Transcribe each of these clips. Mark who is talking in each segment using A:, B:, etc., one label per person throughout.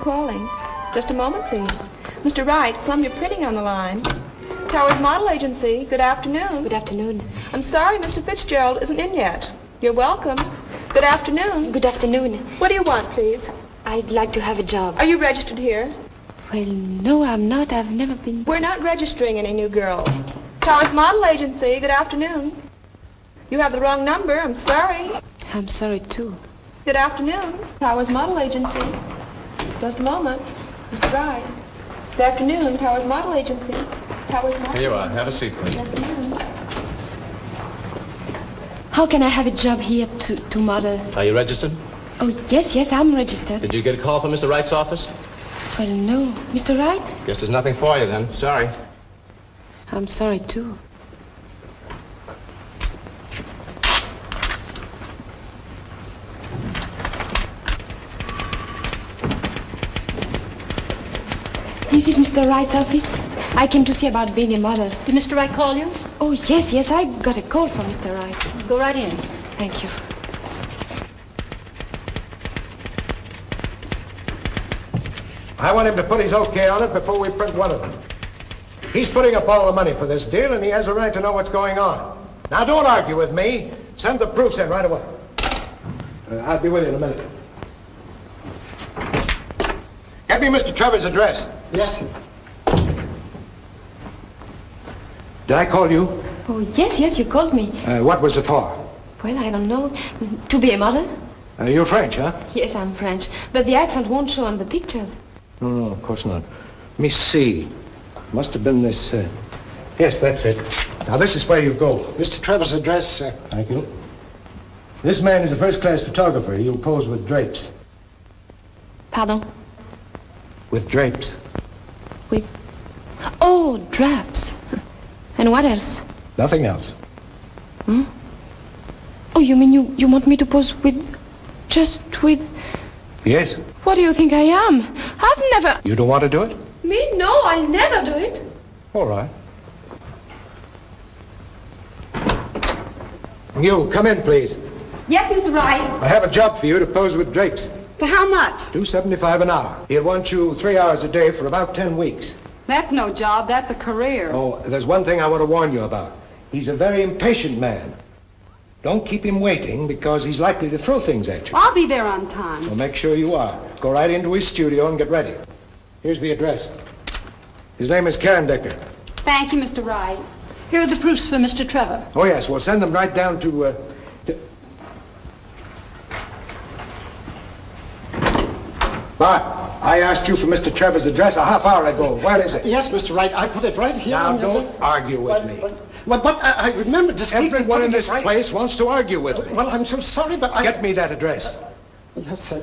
A: Calling. Just a moment, please. Mr. Wright, Columbia Printing on the line. Towers Model Agency. Good afternoon.
B: Good afternoon.
A: I'm sorry Mr. Fitzgerald isn't in yet. You're welcome. Good afternoon.
B: Good afternoon.
A: What do you want, please?
B: I'd like to have a job.
A: Are you registered here?
B: Well, no, I'm not. I've never been...
A: We're not registering any new girls. Towers Model Agency. Good afternoon. You have the wrong number. I'm sorry.
B: I'm sorry, too.
A: Good afternoon. Towers Model Agency. Just a moment. Mr. Wright. Good afternoon, Towers Model Agency. Towers Model.
C: Here you are. Have a seat, please.
A: Good afternoon.
B: How can I have a job here to model?
C: Are you registered?
B: Oh, yes, I'm registered.
C: Did you get a call from Mr. Wright's office?
B: Well, no. Mr. Wright?
C: Guess there's nothing for you then. Sorry.
B: I'm sorry, too. This is Mr. Wright's office. I came to see about being a model.
D: Did Mr. Wright call you?
B: Oh, yes, I got a call from Mr. Wright.
D: Go right in.
B: Thank you.
E: I want him to put his okay on it before we print one of them. He's putting up all the money for this deal, and he has a right to know what's going on. Now, don't argue with me. Send the proofs in right away. I'll be with you in a minute. Get me Mr. Trevor's address.
F: Yes, sir.
E: Did I call you?
B: Oh, yes, you called me.
E: What was it for?
B: Well, I don't know. To be a model?
E: You're French, huh?
B: Yes, I'm French. But the accent won't show on the pictures.
E: No, of course not. Let me see. Must have been this... Yes, that's it. Now, this is where you go.
F: Mr. Trevor's address, sir.
E: Thank you. This man is a first-class photographer. He'll pose with drapes.
B: Pardon?
E: With drapes.
B: With... Oh, drapes. And what else?
E: Nothing else.
B: Hmm? Oh, you mean you want me to pose with... just with...
E: Yes.
B: What do you think I am? I've never...
E: You don't want to do it?
B: Me? No, I'll never do it.
E: All right. You, come in, please.
D: Yes, Mr. Wright.
E: I have a job for you to pose with drapes.
D: For how much?
E: $2.75 an hour. He'll want you 3 hours a day for about 10 weeks.
D: That's no job. That's a career.
E: Oh, there's one thing I want to warn you about. He's a very impatient man. Don't keep him waiting because he's likely to throw things at you.
D: I'll be there on time.
E: So make sure you are. Go right into his studio and get ready. Here's the address. His name is Decker.
D: Thank you, Mr. Wright. Here are the proofs for Mr. Trevor.
E: Oh, yes. We'll send them right down to... Bart, I asked you for Mr. Trevor's address a half hour ago. Where is it?
F: Yes, Mr. Wright. I put it right here.
E: Now,
F: on your...
E: don't argue with me.
F: Well, but I remember distinctly...
E: Everyone in this place wants to argue with me.
F: Well, I'm so sorry, but I...
E: Get me that address.
F: Yes, sir.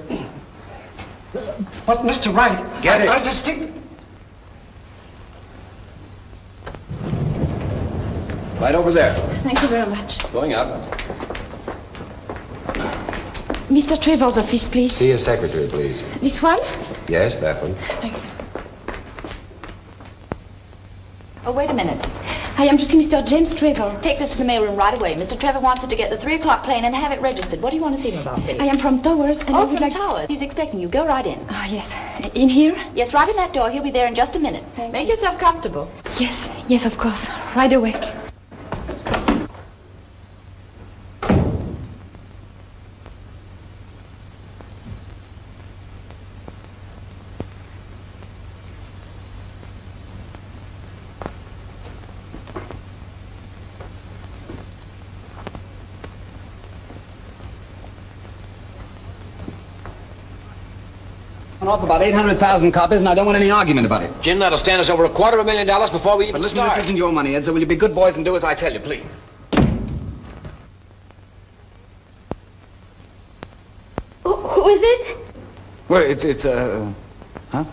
F: But, Mr. Wright...
E: Get it.
F: I distinctly...
C: Right over there.
B: Thank you very much.
C: Going up.
B: Mr. Trevor's office, please.
G: See his secretary, please.
B: This one?
G: Yes, that one.
B: Thank you.
H: Oh, wait a minute.
B: I am to see Mr. James Trevor.
H: Take this to the mailroom right away. Mr. Trevor wants it to get the 3 o'clock plane and have it registered. What do you want to see him about, Felix?
B: I am from Towers and I
H: Oh,
B: would
H: from
B: like...
H: Towers. He's expecting you. Go right in.
B: Ah, yes. In here?
H: Yes, right in that door. He'll be there in just a minute. Make yourself comfortable.
B: Yes, yes, of course. Right away.
I: Off about 800,000 copies, and I don't want any argument about it.
C: Jim, that'll stand us over $250,000 before we even
I: But listen,
C: start.
I: this isn't your money, Ed, so will you be good boys and do as I tell you, please?
H: Who is it?
I: Well, it's huh?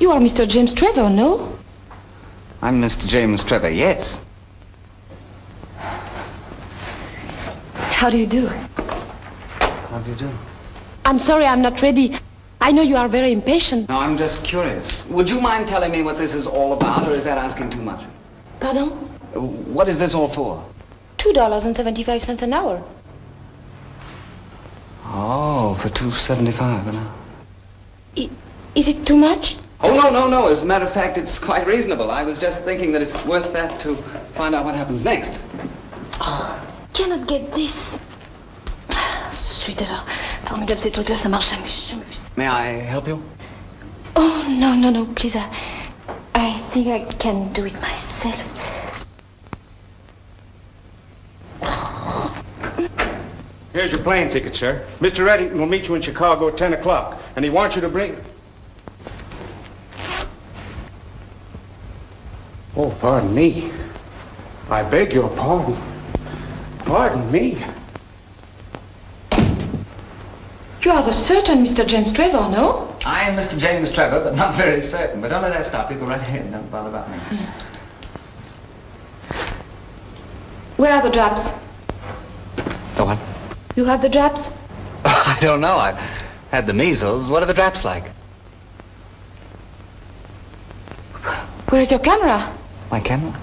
B: You are Mr. James Trevor, no?
I: I'm Mr. James Trevor, yes.
B: How do you do?
I: How do you do?
B: I'm sorry, I'm not ready. I know you are very impatient.
I: No, I'm just curious. Would you mind telling me what this is all about, or is that asking too much?
B: Pardon?
I: What is this all for?
B: $2.75 an hour.
I: Oh, for $2.75 an hour.
B: Is it too much?
I: Oh, no. As a matter of fact, it's quite reasonable. I was just thinking that it's worth that to find out what happens next.
B: Oh, cannot get this. Celui-là. Formidable, ces trucs-là, ça marche jamais.
I: May I help you?
B: Oh, no, please. I think I can do it myself.
F: Here's your plane ticket, sir. Mr. Reddington will meet you in Chicago at 10 o'clock, and he wants you to bring... Oh, pardon me. I beg your pardon. Pardon me.
B: You are the certain Mr. James Trevor, no?
I: I am Mr. James Trevor, but not very certain. But don't let that stop you. Go right ahead. Don't bother about me.
B: Where are the drops?
I: The what?
B: You have the drops?
I: I don't know. I've had the measles. What are the drops like?
B: Where is your camera?
I: My camera?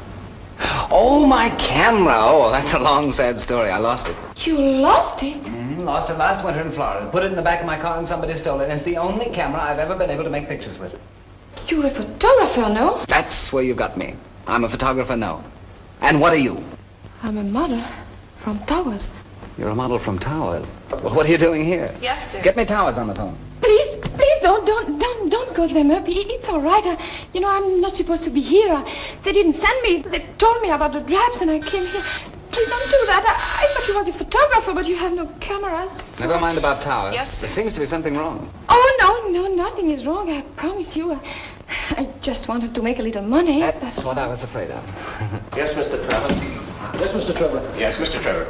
I: Oh, my camera. Oh, that's a long, sad story. I lost it.
B: You lost it?
I: Lost it last winter in Florida. Put it in the back of my car and somebody stole it. It's the only camera I've ever been able to make pictures with.
B: You're a photographer, no?
I: That's where you got me. I'm a photographer, no. And what are you?
B: I'm a model from Towers.
I: You're a model from Towers. Well, what are you doing here?
H: Yes, sir.
I: Get me Towers on the phone.
B: Please, don't call them up. It's all right. You know, I'm not supposed to be here. They didn't send me. They told me about the drops and I came here. Please don't do that. I thought you was a photographer, but you have no cameras.
I: Never mind about Towers.
B: Yes, sir.
I: There seems to be something wrong.
B: Oh, no, nothing is wrong. I promise you. I just wanted to make a little money.
I: That's what I was afraid of.
C: Yes, Mr. Trevor.
E: Yes, Mr. Trevor.
C: Yes, Mr. Trevor.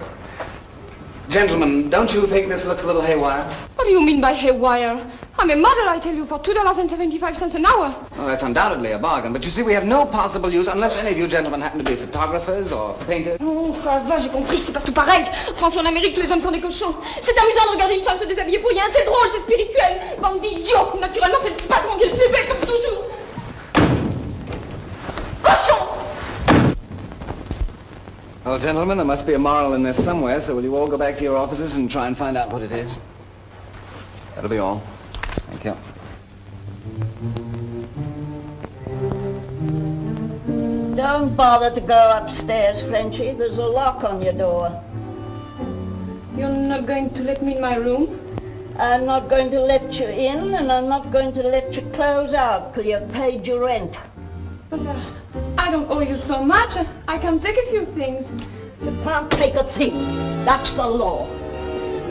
I: Gentlemen, don't you think this looks a little haywire?
B: What do you mean by haywire? I'm a model, I tell you, for $2.75 an hour.
I: Well, that's undoubtedly a bargain, but you see, we have no possible use unless any of you gentlemen happen to be photographers or painters.
B: Oh, ça va, j'ai compris, c'est partout pareil. François, en Amérique, tous les hommes sont des cochons. C'est amusant de regarder une femme se déshabiller pour rien, c'est drôle, c'est spirituel. Bande d'idiots, naturellement, c'est le patron qui est le plus bête, comme toujours. Cochon!
I: Well, gentlemen, there must be a moral in this somewhere, so will you all go back to your offices and try and find out what it is? That'll be all. Thank you.
J: Don't bother to go upstairs, Frenchie. There's a lock on your door.
B: You're not going to let me in my room?
J: I'm not going to let you in, and I'm not going to let you close out till you've paid your rent.
B: But I don't owe you so much. I can take a few things.
J: You can't take a thing. That's the law.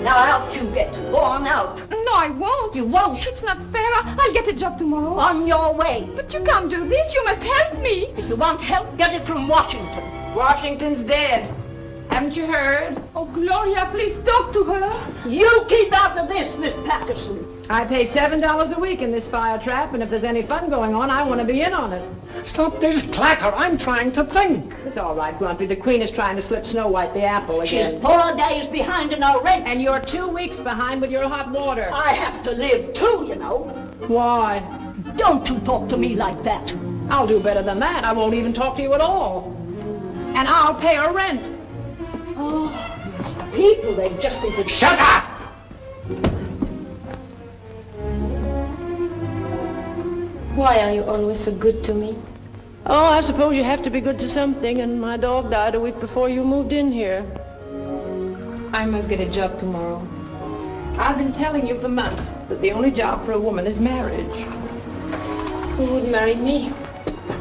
J: Now out you get. Go on out.
B: No, I won't.
J: You won't.
B: It's not fair. I'll get a job tomorrow.
J: On your way.
B: But you can't do this. You must help me.
J: If you want help, get it from Washington.
A: Washington's dead. Haven't you heard?
B: Oh, Gloria, please talk to her.
J: You keep out of this, Miss Patterson.
A: I pay $7 a week in this fire trap, and if there's any fun going on, I want to be in on it.
E: Stop this clatter. I'm trying to think.
A: It's all right, Grumpy. The Queen is trying to slip Snow White the apple again.
J: She's 4 days behind in her rent.
A: And you're 2 weeks behind with your hot water.
J: I have to live too, you know.
A: Why?
J: Don't you talk to me like that.
A: I'll do better than that. I won't even talk to you at all. And I'll pay her rent.
J: Oh, these people, they just think that...
E: Shut up!
A: Why are you always so good to me? Oh, I suppose you have to be good to something, and my dog died a week before you moved in here. I must get a job tomorrow. I've been telling you for months that the only job for a woman is marriage. Who would marry me?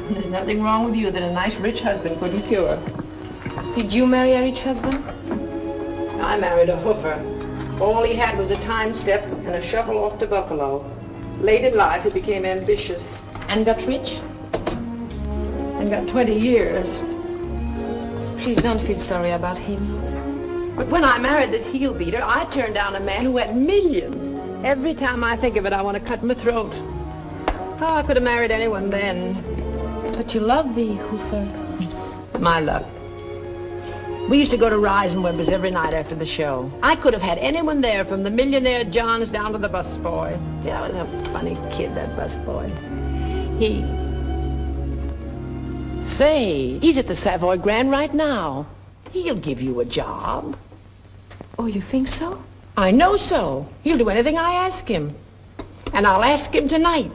A: There's nothing wrong with you that a nice rich husband couldn't cure. Did you marry a rich husband? I married a hoofer. All he had was a time step and a shovel off to Buffalo. Late in life, he became ambitious. And got rich? And got 20 years. Please don't feel sorry about him. But when I married this heel beater, I turned down a man who had millions. Every time I think of it, I want to cut my throat. Oh, I could have married anyone then. But you love the hoofer. My luck. We used to go to Reisenweber's every night after the show. I could have had anyone there, from the millionaire Johns down to the busboy. Yeah, that was a funny kid, that busboy. Say, he's at the Savoy Grand right now. He'll give you a job. Oh, you think so? I know so. He'll do anything I ask him. And I'll ask him tonight.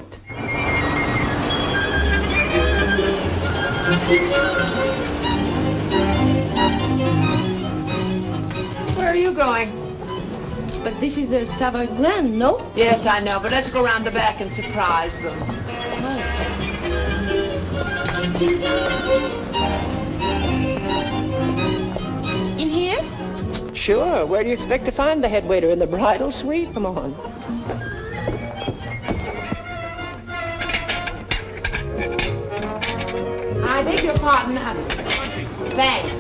A: Where are you going?
B: But this is the Savoy Grand, no?
A: Yes, I know, but let's go around the back and surprise them.
B: In here?
A: Sure. Where do you expect to find the head waiter? In the bridal suite? Come on. I beg your pardon. Thanks.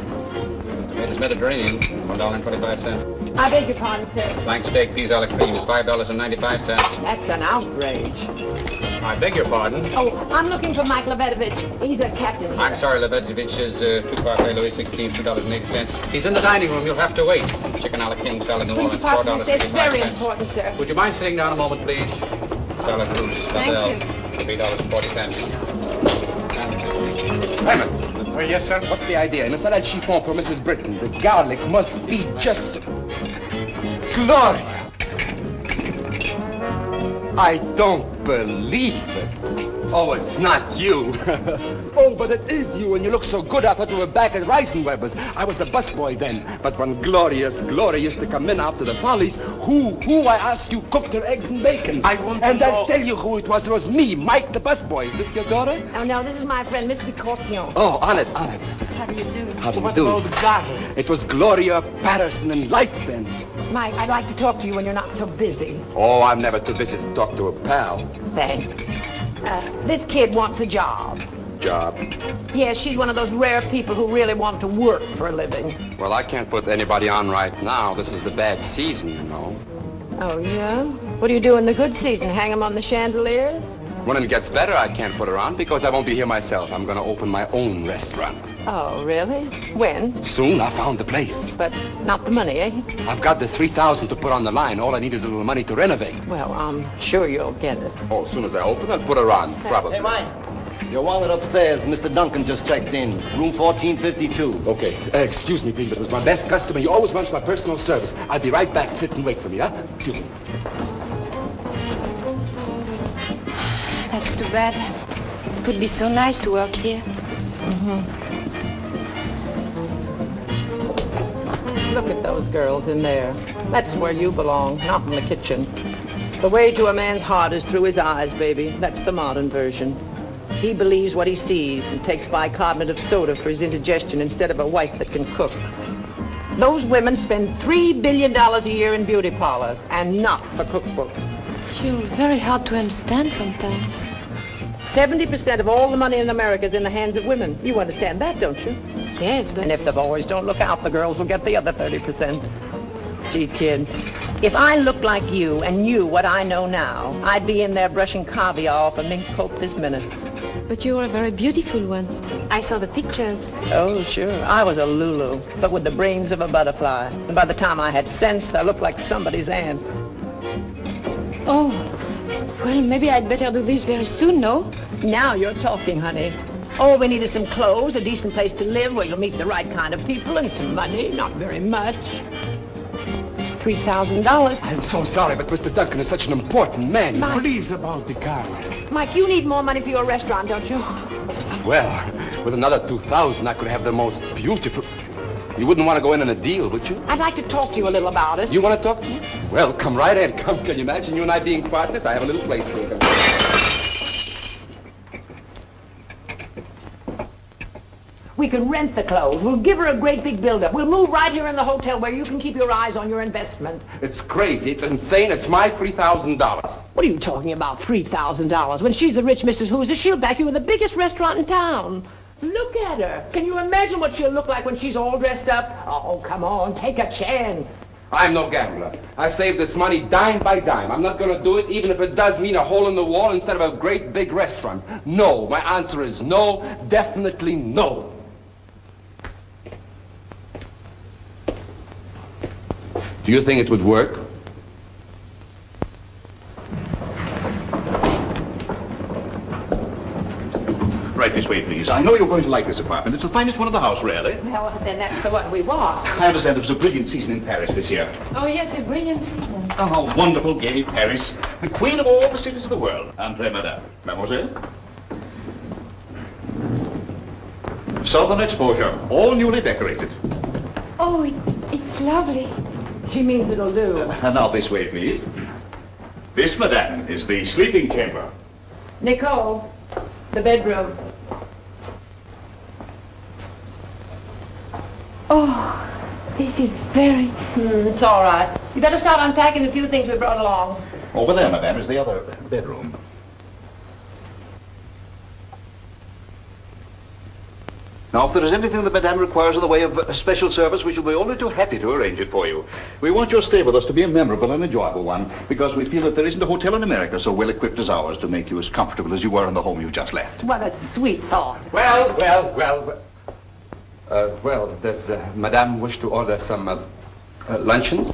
C: Latest Mediterranean, $1.25.
A: I beg your pardon, sir.
C: Flank steak, peas a la cream, $5.95.
A: That's an outrage.
C: I beg your pardon.
A: Oh, I'm looking for Mike Lebetovich. He's a captain here.
C: I'm sorry, Lebetovich is 2 Parfait Louis 16, $2.80. He's in the dining room. You'll have to wait. Chicken a la king, salad New Orleans, $4.35.
A: It's very important, sir.
C: Would you mind sitting down a moment, please? Salad Bruce,
A: Thank you.
C: $3.40.
F: Raymond. Oh, yes, sir?
I: What's the idea? In a salad chiffon for Mrs. Britton, the garlic must be just... Gloria! I don't believe it. Oh, it's not you. Oh, but it is you, and you look so good. I thought you were back at Reisenweber's. I was a busboy then. But when Gloria used to come in after the Follies, who, I ask you, cooked her eggs and bacon?
F: I want to
I: And
F: know.
I: I'll tell you who it was. It was me, Mike the busboy. Is this your daughter?
A: Oh, no, this is my friend, Mr. Cotillon.
I: Oh, on it.
A: How do you do?
I: How do you
F: What
I: do?
F: about the daughter?
I: It was Gloria Patterson and Lights then.
A: Mike, I'd like to talk to you when you're not so busy.
I: Oh, I'm never too busy to talk to a pal.
A: Thanks. This kid wants a job.
I: Job?
A: Yes, she's one of those rare people who really want to work for a living.
G: Well, I can't put anybody on right now. This is the bad season, you know.
A: Oh, yeah? What do you do in the good season? Hang them on the chandeliers?
G: When it gets better, I can't put her on because I won't be here myself. I'm going to open my own restaurant.
A: Oh, really? When?
G: Soon, I found the place.
A: But not the money, eh?
G: I've got the $3,000 to put on the line. All I need is a little money to renovate.
A: Well, I'm sure you'll get it.
G: Oh, as soon as I open, I'll put her on, probably.
K: Hey, Mike. Your wallet upstairs. Mr. Duncan just checked in. Room 1452.
I: Okay. Excuse me, please, but it was my best customer. He always wants my personal service. I'll be right back. Sit and wait for me, huh? Excuse me.
B: That's too bad. It would be so nice to work here.
A: Look at those girls in there. That's where you belong, not in the kitchen. The way to a man's heart is through his eyes, baby. That's the modern version. He believes what he sees and takes bicarbonate of soda for his indigestion instead of a wife that can cook. Those women spend $3 billion a year in beauty parlors, and not for cookbooks.
B: You're very hard to understand sometimes.
A: 70% of all the money in America is in the hands of women. You understand that, don't you?
B: Yes, but...
A: And if the boys don't look out, the girls will get the other 30%. Gee, kid, if I looked like you and knew what I know now, I'd be in there brushing caviar off a mink coat this minute.
B: But you were very beautiful once. I saw the pictures.
A: Oh, sure. I was a Lulu, but with the brains of a butterfly. And by the time I had sense, I looked like somebody's aunt.
B: Oh, well, maybe I'd better do this very soon, no?
A: Now you're talking, honey. All we need is some clothes, a decent place to live where you'll meet the right kind of people, and some money. Not very much. $3,000.
I: I'm so sorry, but Mr. Duncan is such an important man.
A: Mike.
I: Please, about the garlic.
A: Mike, you need more money for your restaurant, don't you?
I: Well, with another 2,000, I could have the most beautiful... You wouldn't want to go in on a deal, would you?
A: I'd like to talk to you a little about it.
I: You want to talk to me? Well, come right in. Come, can you imagine you and I being partners? I have a little place for you.
A: We can rent the clothes. We'll give her a great big build-up. We'll move right here in the hotel where you can keep your eyes on your investment.
I: It's crazy. It's insane. It's my $3,000.
A: What are you talking about, $3,000? When she's the rich Mrs. Hoosier, she'll back you in the biggest restaurant in town. Look at her. Can you imagine what she'll look like when she's all dressed up? Oh, come on, take a chance.
I: I'm no gambler. I save this money dime by dime. I'm not going to do it even if it does mean a hole in the wall instead of a great big restaurant. No. My answer is no. Definitely no. Do you think it would work?
L: Right this way, please. I know you're going to like this apartment. It's the finest one in the house, really.
A: Well, then that's the one we want.
L: I understand it was a brilliant season in Paris this year.
B: Oh, yes, a brilliant season.
L: Oh, how wonderful, gay Paris. The queen of all the cities of the world. Entree, madame. Mademoiselle? Southern exposure, all newly decorated.
B: Oh, it's lovely.
A: She means it'll do.
L: And now this way, please. This, madame, is the sleeping chamber.
A: Nicole, the bedroom.
B: Oh, this is very...
A: It's all right. You better start unpacking the few things we brought along.
L: Over there, madame, is the other bedroom. Now, if there is anything that Madame requires in the way of a special service, we shall be only too happy to arrange it for you. We want your stay with us to be a memorable and enjoyable one, because we feel that there isn't a hotel in America so well equipped as ours to make you as comfortable as you were in the home you just left.
A: What a sweet thought.
I: Well, does Madame wish to order some luncheon?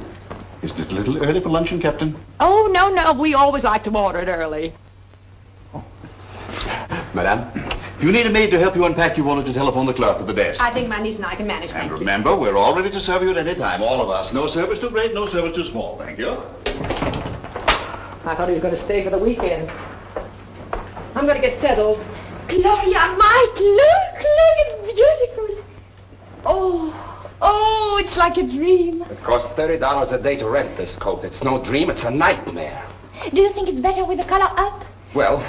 L: Isn't it a little early for luncheon, Captain?
A: Oh, no, we always like to order it early.
L: Oh.
I: Madame?
L: If you need a maid to help you unpack, you wanted to telephone the clerk at the desk.
A: I think my niece and I can manage, thank you.
L: And remember, we're all ready to serve you at any time, all of us. No service too great, no service too small, thank you.
A: I thought he was going to stay for the weekend. I'm going to get settled.
B: Gloria, Mike, look, it's beautiful. Oh, it's like a dream.
I: It costs $30 a day to rent this coat. It's no dream, it's a nightmare.
B: Do you think it's better with the color up?
I: Well,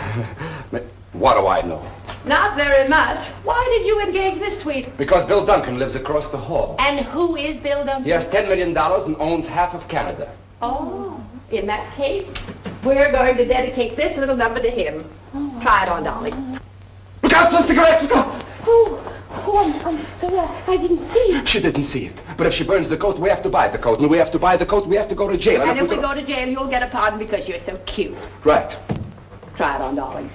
I: what do I know?
A: Not very much. Why did you engage this suite?
I: Because Bill Duncan lives across the hall.
A: And who is Bill Duncan?
I: He has $10 million and owns half of Canada.
A: Oh, in that case, we're going to dedicate this little number to him. Oh. Try it on, darling.
I: Look out for the cigarette! Look out!
B: I'm sorry. I didn't see it.
I: She didn't see it. But if she burns the coat, we have to buy the coat. And we have to buy the coat, we have to go to jail.
A: And if we go to jail, you'll get a pardon because you're so cute.
I: Right.
A: Try it on, darling.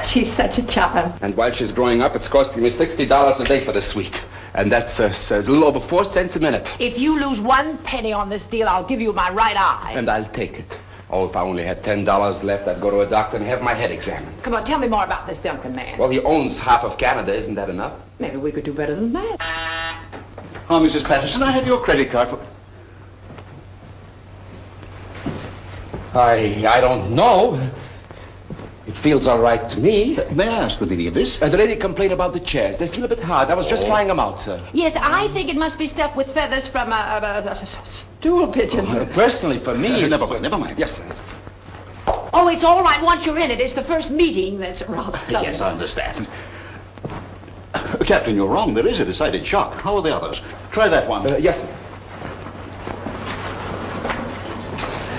A: She's such a child.
I: And while she's growing up, it's costing me $60 a day for the suite. And that's a little over 4 cents a minute.
A: If you lose 1 penny on this deal, I'll give you my right eye.
I: And I'll take it. Oh, if I only had $10 left, I'd go to a doctor and have my head examined.
A: Come on, tell me more about this Duncan man.
I: Well, he owns half of Canada. Isn't that enough?
A: Maybe we could do better than that.
L: Oh, Mrs. Patterson, I have your credit card for...
I: I don't know. It feels all right to me.
L: May I ask the meaning of this?
I: The lady complained about the chairs. They feel a bit hard. I was just trying them out, sir.
A: Yes, I think it must be stuffed with feathers from a stool pigeon.
I: Personally, for me...
L: Never mind.
I: Yes, sir.
A: Oh, it's all right once you're in it. It's the first meeting that's rather...
L: Yes, I understand. Captain, you're wrong. There is a decided shock. How are the others? Try that one.
I: Yes, sir.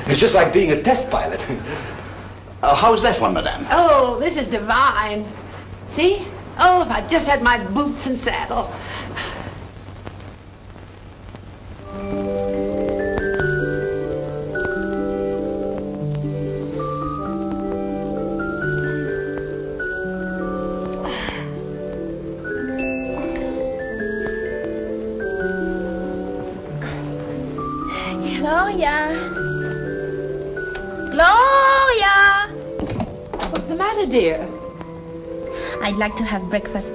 I: It's just like being a test pilot.
L: How's that one, madame?
A: Oh, this is divine. See? Oh, if I just had my boots and saddle.
B: Gloria! Gloria!
A: What's the matter, dear?
B: I'd like to have breakfast.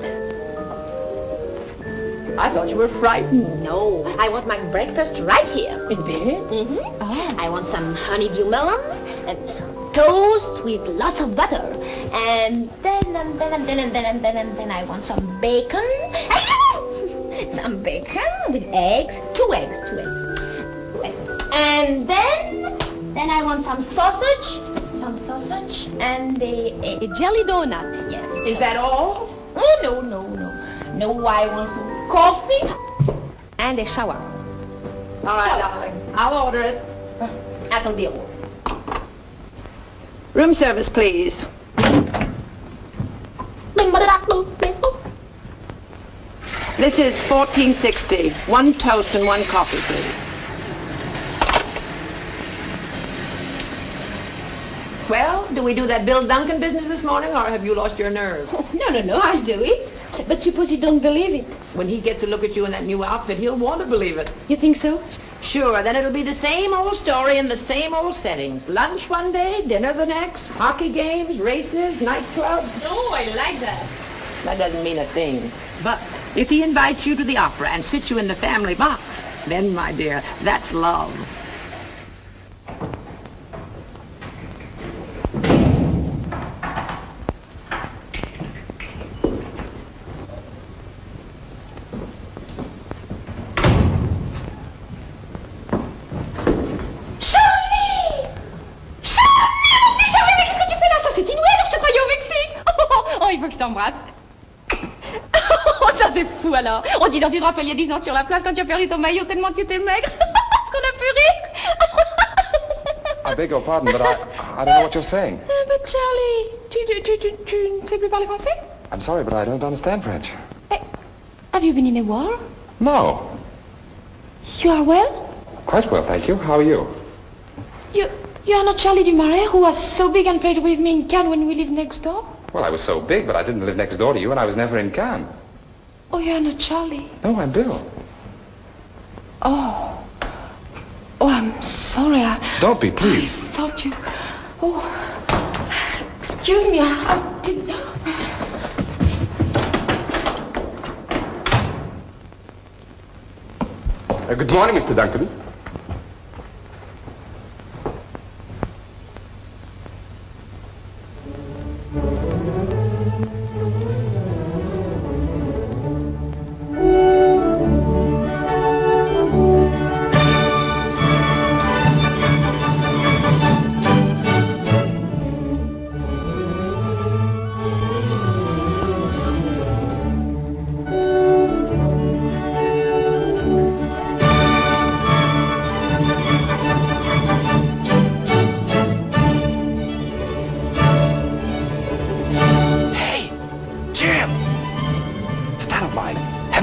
A: I thought you were frightened.
B: No, I want my breakfast right here.
A: In bed?
B: Mm-hmm.
A: Oh.
B: I want some honeydew melon and some toast with lots of butter. And then I want some bacon. Some bacon with eggs. Two eggs. And then I want some sausage and a jelly donut. Yes.
A: Is that all?
B: Oh, no, I want some coffee and a shower.
A: All right, darling. I'll order it.
B: That'll be all.
A: Room service, please. This is 1460. One toast and one coffee, please. Well, do we do that Bill Duncan business this morning, or have you lost your nerve?
B: No, I'll do it. But suppose you don't believe it.
A: When he gets to look at you in that new outfit, he'll want to believe it.
B: You think so?
A: Sure, then it'll be the same old story in the same old settings. Lunch one day, dinner the next, hockey games, races, nightclubs.
B: Oh, I like that.
A: That doesn't mean a thing. But if he invites you to the opera and sits you in the family box, then, my dear, that's love.
B: Il faut que je t'embrasse. Oh, ça c'est fou alors. Oh, dis donc, tu te rappelles il y a 10 ans sur la plage quand tu as perdu ton maillot tellement tu étais maigre. Est-ce qu'on a pu rire?
I: I beg your pardon, but I don't know what you're saying.
B: But Charlie, tu ne sais plus parler français?
I: I'm sorry, but I don't understand French.
B: Hey, have you been in a war?
I: No.
B: You are well?
I: Quite well, thank you. How are you?
B: You are not Charlie Dumaret, who was so big and played with me in Cannes when we lived next door?
I: Well, I was so big, but I didn't live next door to you, and I was never in Cannes.
B: Oh, you are not Charlie?
I: No, I'm Bill.
B: Oh, I'm sorry.
I: Don't be, please.
B: I thought you... Oh, excuse me, I didn't...
I: Good morning, Mr. Duncan.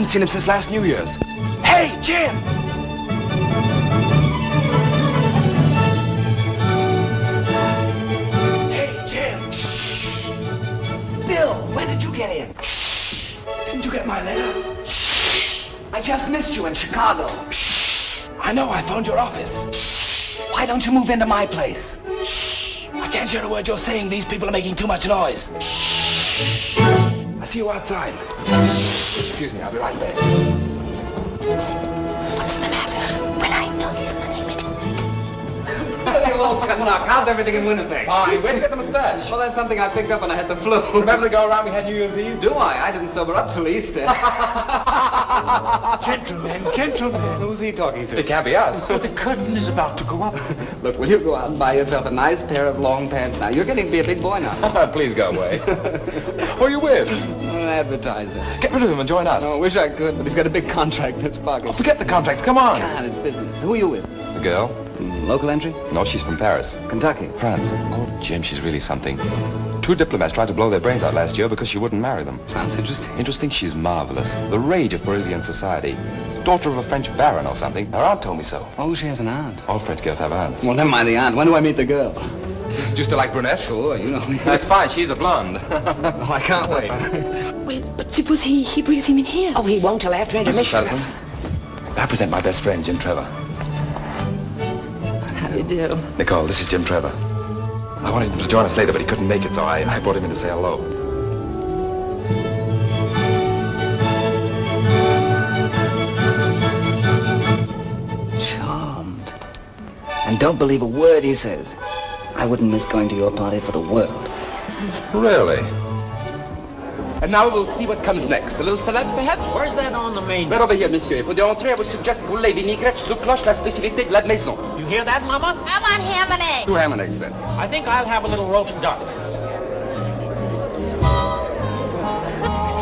I: Seen him since last New Year's. Hey, Jim! Hey, Jim! Shh! Bill, when did you get in? Shh! Didn't you get my letter? Shh! I just missed you in Chicago. Shh! I know, I phoned your office. Shh! Why don't you move into my place? Shh! I can't hear a word you're saying. These people are making too much noise. Shh! I see you outside. Excuse me, I'll be right back.
B: What's the matter? Well, I know this money, but...
C: Hello, Knock. How's everything in Winnipeg?
G: Fine. Where'd you get the mustache?
C: Well, that's something I picked up when I had the flu.
G: Remember the go-around we had New Year's Eve?
C: Do I? I didn't sober up till Easter.
F: Gentlemen. Who's he talking to?
G: It can't be us.
F: The curtain is about to go up.
C: Look, will you go out and buy yourself a nice pair of long pants now? You're getting to be a big boy now.
G: Please go away. Who are you with?
M: an advertiser.
N: Get rid of him and join us.
M: Oh, I wish I could, but he's got a big contract in his pocket.
N: Oh, forget the contracts. Come on.
M: God, it's business. Who are you with?
N: A girl?
M: Local entry?
N: No, she's from Paris.
M: Kentucky?
N: France. Oh, Jim, she's really something. 2 diplomats tried to blow their brains out last year because she wouldn't marry them.
M: Sounds interesting.
N: Interesting? She's marvelous. The rage of Parisian society. Daughter of a French baron or something. Her aunt told me so.
M: Oh, she has an aunt.
N: All French girls have aunts.
M: Well, never mind the aunt. When do I meet the girl?
N: Do you still like brunettes?
M: Sure, you know.
N: That's fine. She's a blonde.
M: Oh, I can't wait.
B: Well, but suppose he brings him in here.
A: Oh, he won't till after intermission.
N: Mrs. Patterson, I present my best friend, Jim Trevor.
A: How do you do?
N: Nicole, this is Jim Trevor. I wanted him to join us later, but he couldn't make it, so I brought him in to say hello.
M: Charmed. And don't believe a word he says. I wouldn't miss going to your party for the world.
N: Really?
I: And now we'll see what comes next. A little salad, perhaps?
E: Where's that on the menu?
I: Right over here, monsieur. For the entrée, I would suggest poulet vinaigrette sous cloche, la spécialité de la maison.
E: You hear that, Mama?
H: I want ham and eggs.
I: 2 ham and eggs, then.
E: I think I'll have a little roast duck.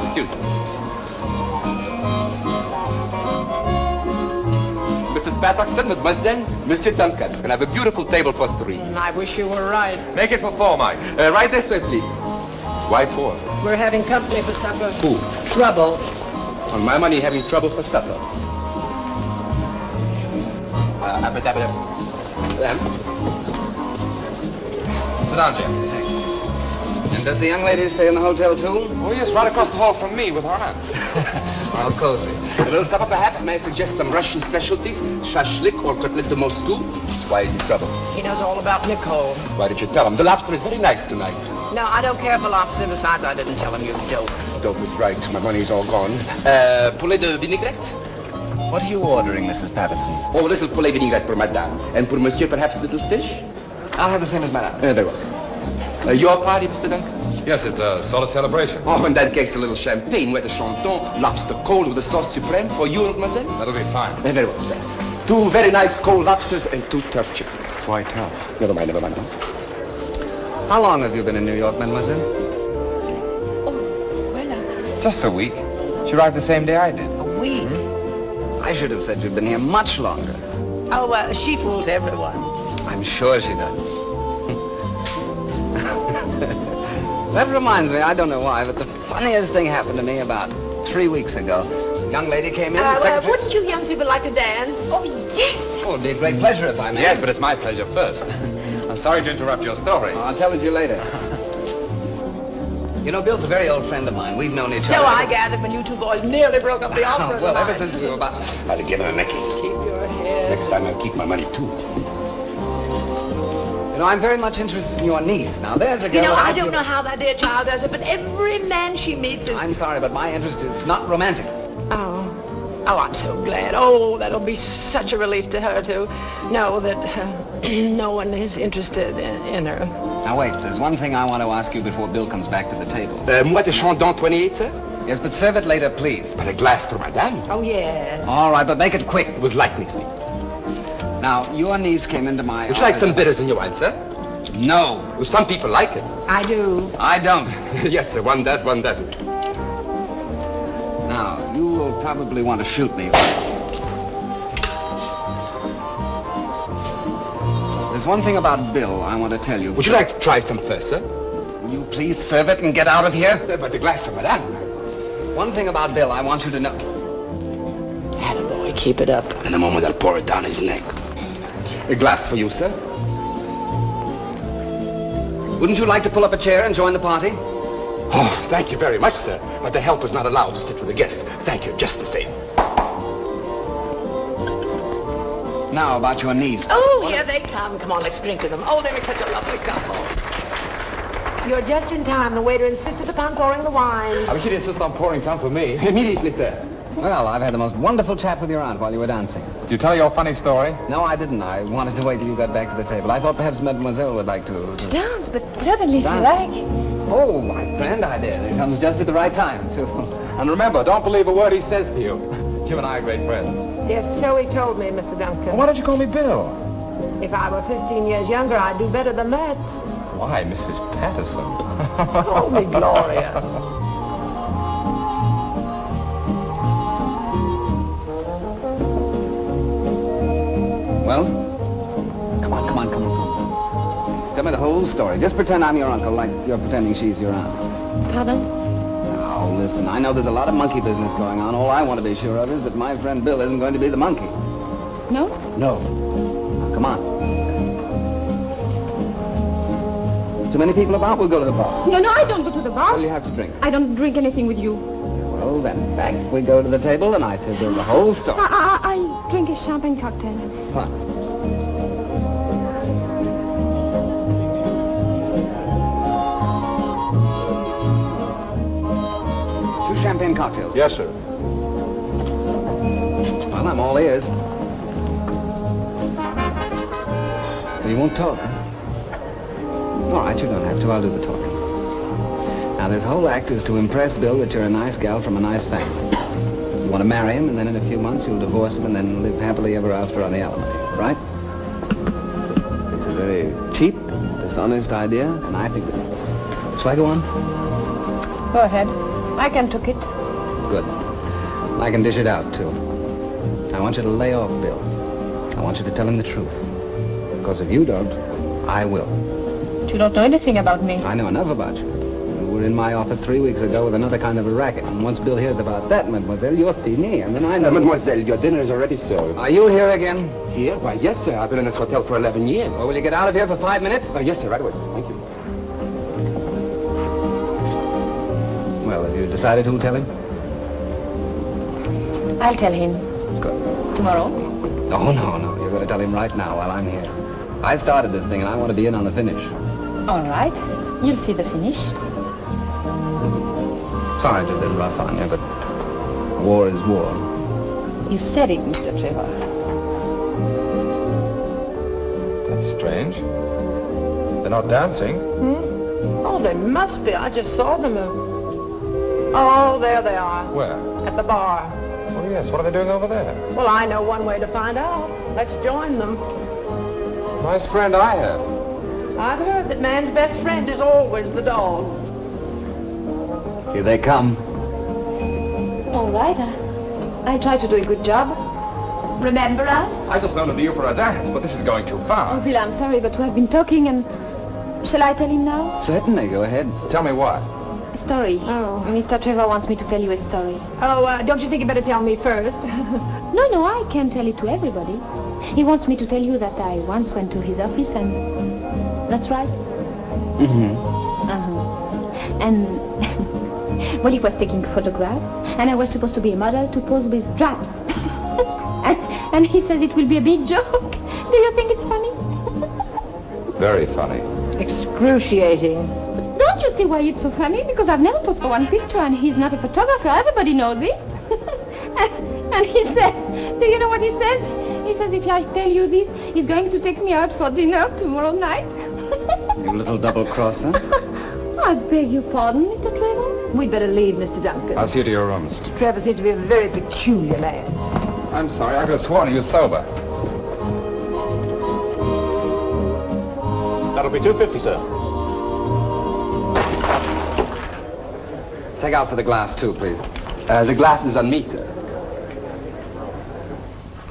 I: Excuse me. Mrs. Patterson, mademoiselle, Monsieur Duncan. And have a beautiful table for 3.
A: I wish you were right.
N: Make it for 4, Mike.
I: Right this way, please. Why 4?
A: We're having company for supper.
I: Who?
A: Trouble.
I: On my money, having trouble for supper.
N: Sit down, Jim.
M: And does the young lady stay in the hotel, too?
N: Oh, yes, right across the hall from me with her aunt.
I: How cozy. A little supper, perhaps? May I suggest some Russian specialties? Shashlik or cutlet de Moscow? Why is he trouble?
A: He knows all about Nicole.
I: Why did you tell him? The lobster is very nice tonight.
A: No, I don't care for lobster. Besides, I didn't tell him, you dope.
I: Dope is right. My money's all gone. Poulet de vinaigrette?
M: What are you ordering, Mrs. Patterson?
I: Oh, a little poulet vinaigrette for madame. And for monsieur, perhaps a little fish?
M: I'll have the same as madame.
I: Very well, sir. Your party, Mr. Duncan?
N: Yes, it's a sort of celebration.
I: Oh, in that case, a little champagne, where the chanton, lobster cold with the sauce supreme for you, mademoiselle?
N: That'll be fine.
I: Very well, sir. 2 very nice cold lobsters and 2 turf chickens.
N: Why tough?
I: Never mind, never mind.
M: How long have you been in New York, mademoiselle?
N: Just a week. She arrived the same day I did.
M: A week? I should have said you'd been here much longer.
A: Oh, she fools everyone.
M: I'm sure she does. That reminds me, I don't know why, but the funniest thing happened to me about 3 weeks ago. A young lady came in, the secretary...
A: Wouldn't you young people like to dance? Oh, yes.
M: Oh, it'd be a great pleasure if I may.
N: Yes, but it's my pleasure first. I'm sorry to interrupt your story.
M: Oh, I'll tell it to you later. You know, Bill's a very old friend of mine. We've known each other.
A: So I gathered when you 2 boys nearly broke up the opera.
M: Well, ever since we were about...
I: I'll give her a Mickey.
A: Keep your head.
I: Next time I'll keep my money, too.
M: You know, I'm very much interested in your niece. Now, there's a girl...
A: You know, I don't know how that dear child does it, but every man she meets is...
M: I'm sorry, but my interest is not romantic.
A: Oh, I'm so glad. Oh, that'll be such a relief to her to know that no one is interested in her.
M: Now, wait, there's one thing I want to ask you before Bill comes back to the table.
I: Moi de Chandon 28, sir?
M: Yes, but serve it later, please.
I: But a glass for madame.
A: Oh, yes.
M: All right, but make it quick.
I: With lightning speed.
M: Now, your niece came into my
I: Would you like some bitters in your wine, sir?
M: No.
I: Well, some people like it.
A: I do.
M: I don't.
I: Yes, sir, one does, one doesn't.
M: Now, you will probably want to shoot me. There's one thing about Bill I want to tell you.
I: Would you like to try some first, sir?
M: Will you please serve it and get out of here?
I: But the glass for madame.
M: One thing about Bill I want you to know.
A: Attaboy, keep it up.
I: In a moment, I'll pour it down his neck. A glass for you, sir.
M: Wouldn't you like to pull up a chair and join the party?
I: Oh, thank you very much, sir. But the helper's not allowed to sit with the guests. Thank you, just the same.
M: Now, about your niece.
A: Oh, here they come. Come on, let's drink to them. Oh, they make such a lovely couple. You're just in time. The waiter insisted upon pouring the wine.
N: I wish you'd insist on pouring some for me.
I: Immediately, sir.
M: Well, I've had the most wonderful chat with your aunt while you were dancing.
N: Did you tell your funny story?
M: No, I didn't. I wanted to wait till you got back to the table. I thought perhaps mademoiselle would like to
B: dance, but certainly if you like.
M: Oh, my grand idea. It comes just at the right time, too.
N: And remember, don't believe a word he says to you. Jim and I are great friends.
A: Yes, so he told me, Mr. Duncan.
N: Well, why don't you call me Bill?
A: If I were 15 years younger, I'd do better than that.
N: Why, Mrs. Patterson?
A: Call me Gloria.
M: Well? Come on. Tell me the whole story. Just pretend I'm your uncle like you're pretending she's your aunt.
A: Pardon?
M: Oh, listen, I know there's a lot of monkey business going on. All I want to be sure of is that my friend Bill isn't going to be the monkey.
A: No?
M: No. Now, come on. Too many people about? We'll go to the bar.
B: No, I don't go to the bar.
M: What do you have to drink?
B: I don't drink anything with you.
M: Well, then, back we go to the table, and I tell Bill the whole story.
B: I drink a champagne cocktail.
M: Fine. Champagne cocktails.
E: Yes, sir.
M: Well, I'm all ears. So you won't talk, huh? All right, you don't have to. I'll do the talking. Now, this whole act is to impress Bill that you're a nice gal from a nice family. You want to marry him, and then in a few months you'll divorce him and then live happily ever after on the alimony, right? It's a very cheap, dishonest idea, and I think that... Shall I go on?
A: Go ahead. I can took it.
M: Good. I can dish it out, too. I want you to lay off Bill. I want you to tell him the truth. Because if you don't, I will.
A: But you don't know anything about me.
M: I know enough about you. You were in my office 3 weeks ago with another kind of a racket. And once Bill hears about that, mademoiselle, you're fini. And then I know...
G: Mademoiselle, your dinner is already served.
M: Are you here again?
G: Here? Why, yes, sir. I've been in this hotel for 11 years.
M: Oh, will you get out of here for 5 minutes?
G: Oh, yes, sir. Right away, sir. Thank you.
M: Well, have you decided who'll tell him?
A: I'll tell him.
M: Good.
A: Tomorrow?
M: Oh, no. You're going to tell him right now while I'm here. I started this thing, and I want to be in on the finish.
A: All right. You'll see the finish.
M: Sorry to be rough on you, but war is war.
A: You said it, Mr. Trevor.
N: That's strange. They're not dancing.
A: Oh, they must be. I just saw them. Oh, there they are.
N: Where?
A: At the bar.
N: Oh, yes. What are they doing over there?
A: Well, I know one way to find out. Let's join them.
N: Nice friend I have.
A: I've heard that man's best friend is always the dog.
M: Here they come.
B: All right. I try to do a good job. Remember us?
N: I just wanted you for a dance, but this is going too far.
B: Oh, Bill, I'm sorry, but we have been talking and... Shall I tell him now?
M: Certainly. Go ahead.
N: Tell me what?
B: A story.
A: Oh.
B: Mr. Trevor wants me to tell you a story.
A: Oh, don't you think you better tell me first?
B: No, I can't tell it to everybody. He wants me to tell you that I once went to his office and... That's right?
M: Mm-hmm.
B: And... well, he was taking photographs, and I was supposed to be a model to pose with straps. and he says it will be a big joke. Do you think it's funny?
N: Very funny.
A: Excruciating.
B: Don't you see why it's so funny? Because I've never posed for one picture, and he's not a photographer. Everybody knows this. and he says, do you know what he says? He says if I tell you this, he's going to take me out for dinner tomorrow night.
M: You little double-crosser.
B: I beg your pardon, Mr. Trevor.
A: We'd better leave, Mr. Duncan.
N: I'll see you to your rooms.
A: Mr. Trevor seems to be a very peculiar man.
N: I'm sorry. I could have sworn he was sober.
O: That'll be $2.50, sir.
M: Take out for the glass, too, please.
G: The glass is on me, sir.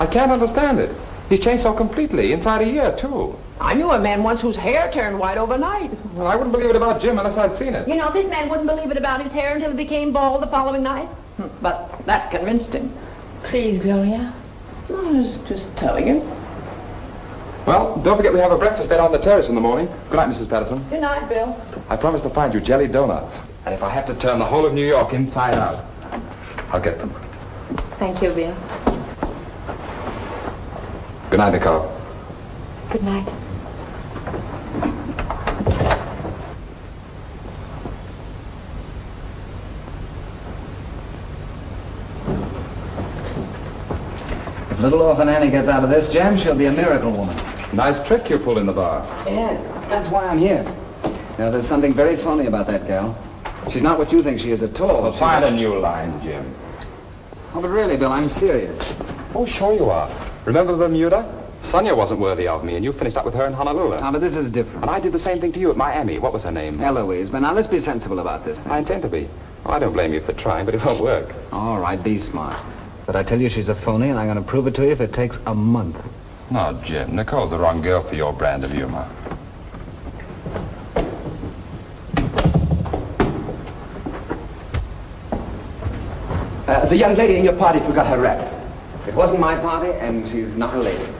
N: I can't understand it. He's changed so completely, inside a year, too.
A: I knew a man once whose hair turned white overnight.
N: Well, I wouldn't believe it about Jim unless I'd seen it.
A: You know, this man wouldn't believe it about his hair until it became bald the following night. But that convinced him.
B: Please, Gloria.
A: I was just telling him.
N: Well, don't forget we have a breakfast date on the terrace in the morning. Good night, Mrs. Patterson.
A: Good night, Bill.
N: I promise to find you jelly donuts. And if I have to turn the whole of New York inside out, I'll get them.
B: Thank you, Bill.
N: Good night, Nicole.
B: Good night.
M: If little orphan Annie gets out of this jam, she'll be a miracle woman.
N: Nice trick you pulled in the bar.
M: Yeah, that's why I'm here. Now, there's something very phony about that gal. She's not what you think she is at all.
N: Well, find a new line, Jim.
M: Oh, but really, Bill, I'm serious.
N: Oh, sure you are. Remember Bermuda? Sonia wasn't worthy of me, and you finished up with her in Honolulu.
M: Ah, but this is different.
N: And I did the same thing to you at Miami. What was her name?
M: Eloise. But now, let's be sensible about this thing.
N: I intend to be. Oh, I don't blame you for trying, but it won't work.
M: All right, be smart. But I tell you she's a phony, and I'm going to prove it to you if it takes a month.
N: No, Jim, Nicole's the wrong girl for your brand of humor.
M: The young lady in your party forgot her wrap. It wasn't my party, and she's not a lady.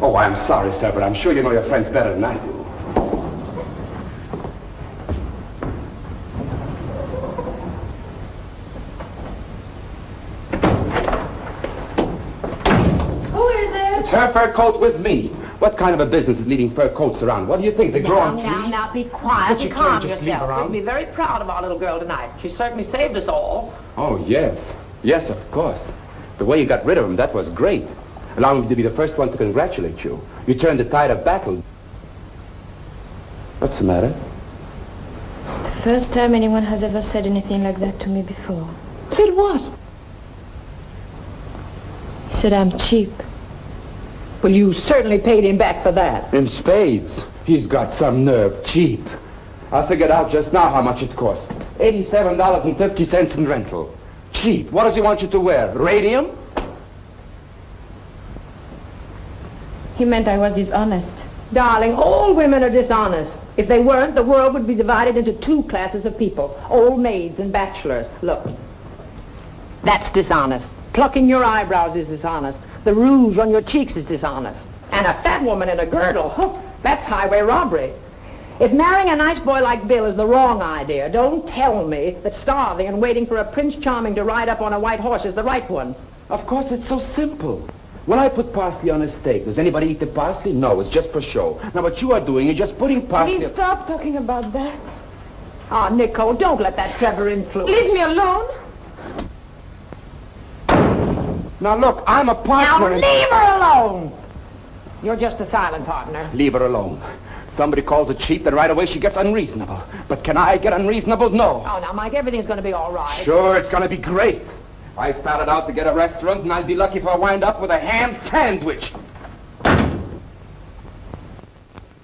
I: Oh, I'm sorry, sir, but I'm sure you know your friends better than I do.
J: Who is it?
I: It's her fur coat with me. What kind of a business is leaving fur coats around? What do you think? They grow on trees?
O: Now, be quiet
I: But you
O: and calm
I: can't just leave her
O: yourself.
I: around.
O: We'll be very proud of our little girl tonight. She certainly saved us all.
I: Oh, yes. Yes, of course. The way you got rid of him, that was great. Allow me to be the first one to congratulate you. You turned the tide of battle. What's the matter?
A: It's the first time anyone has ever said anything like that to me before.
O: Said what?
A: He said I'm cheap.
O: Well, you certainly paid him back for that.
I: In spades. He's got some nerve. Cheap. I figured out just now how much it cost. $87.50 in rental. Cheap. What does he want you to wear? Radium?
A: He meant I was dishonest.
O: Darling, all women are dishonest. If they weren't, the world would be divided into two classes of people, old maids and bachelors. Look, that's dishonest. Plucking your eyebrows is dishonest. The rouge on your cheeks is dishonest. And a fat woman in a girdle, that's highway robbery. If marrying a nice boy like Bill is the wrong idea, don't tell me that starving and waiting for a Prince Charming to ride up on a white horse is the right one.
I: Of course, it's so simple. When I put parsley on a steak, does anybody eat the parsley? No, it's just for show. Now, what you are doing is just putting parsley...
B: Please stop talking about that.
O: Ah, Nicole, don't let that Trevor influence.
B: Leave me alone.
I: Now, look, I'm a partner...
O: Now, leave her alone! You're just a silent partner.
I: Leave her alone. Somebody calls her cheap, then right away she gets unreasonable. But can I get unreasonable? No.
O: Oh, now, Mike, everything's going to be all right.
I: Sure, it's going to be great. I started out to get a restaurant, and I'd be lucky if I wind up with a ham sandwich.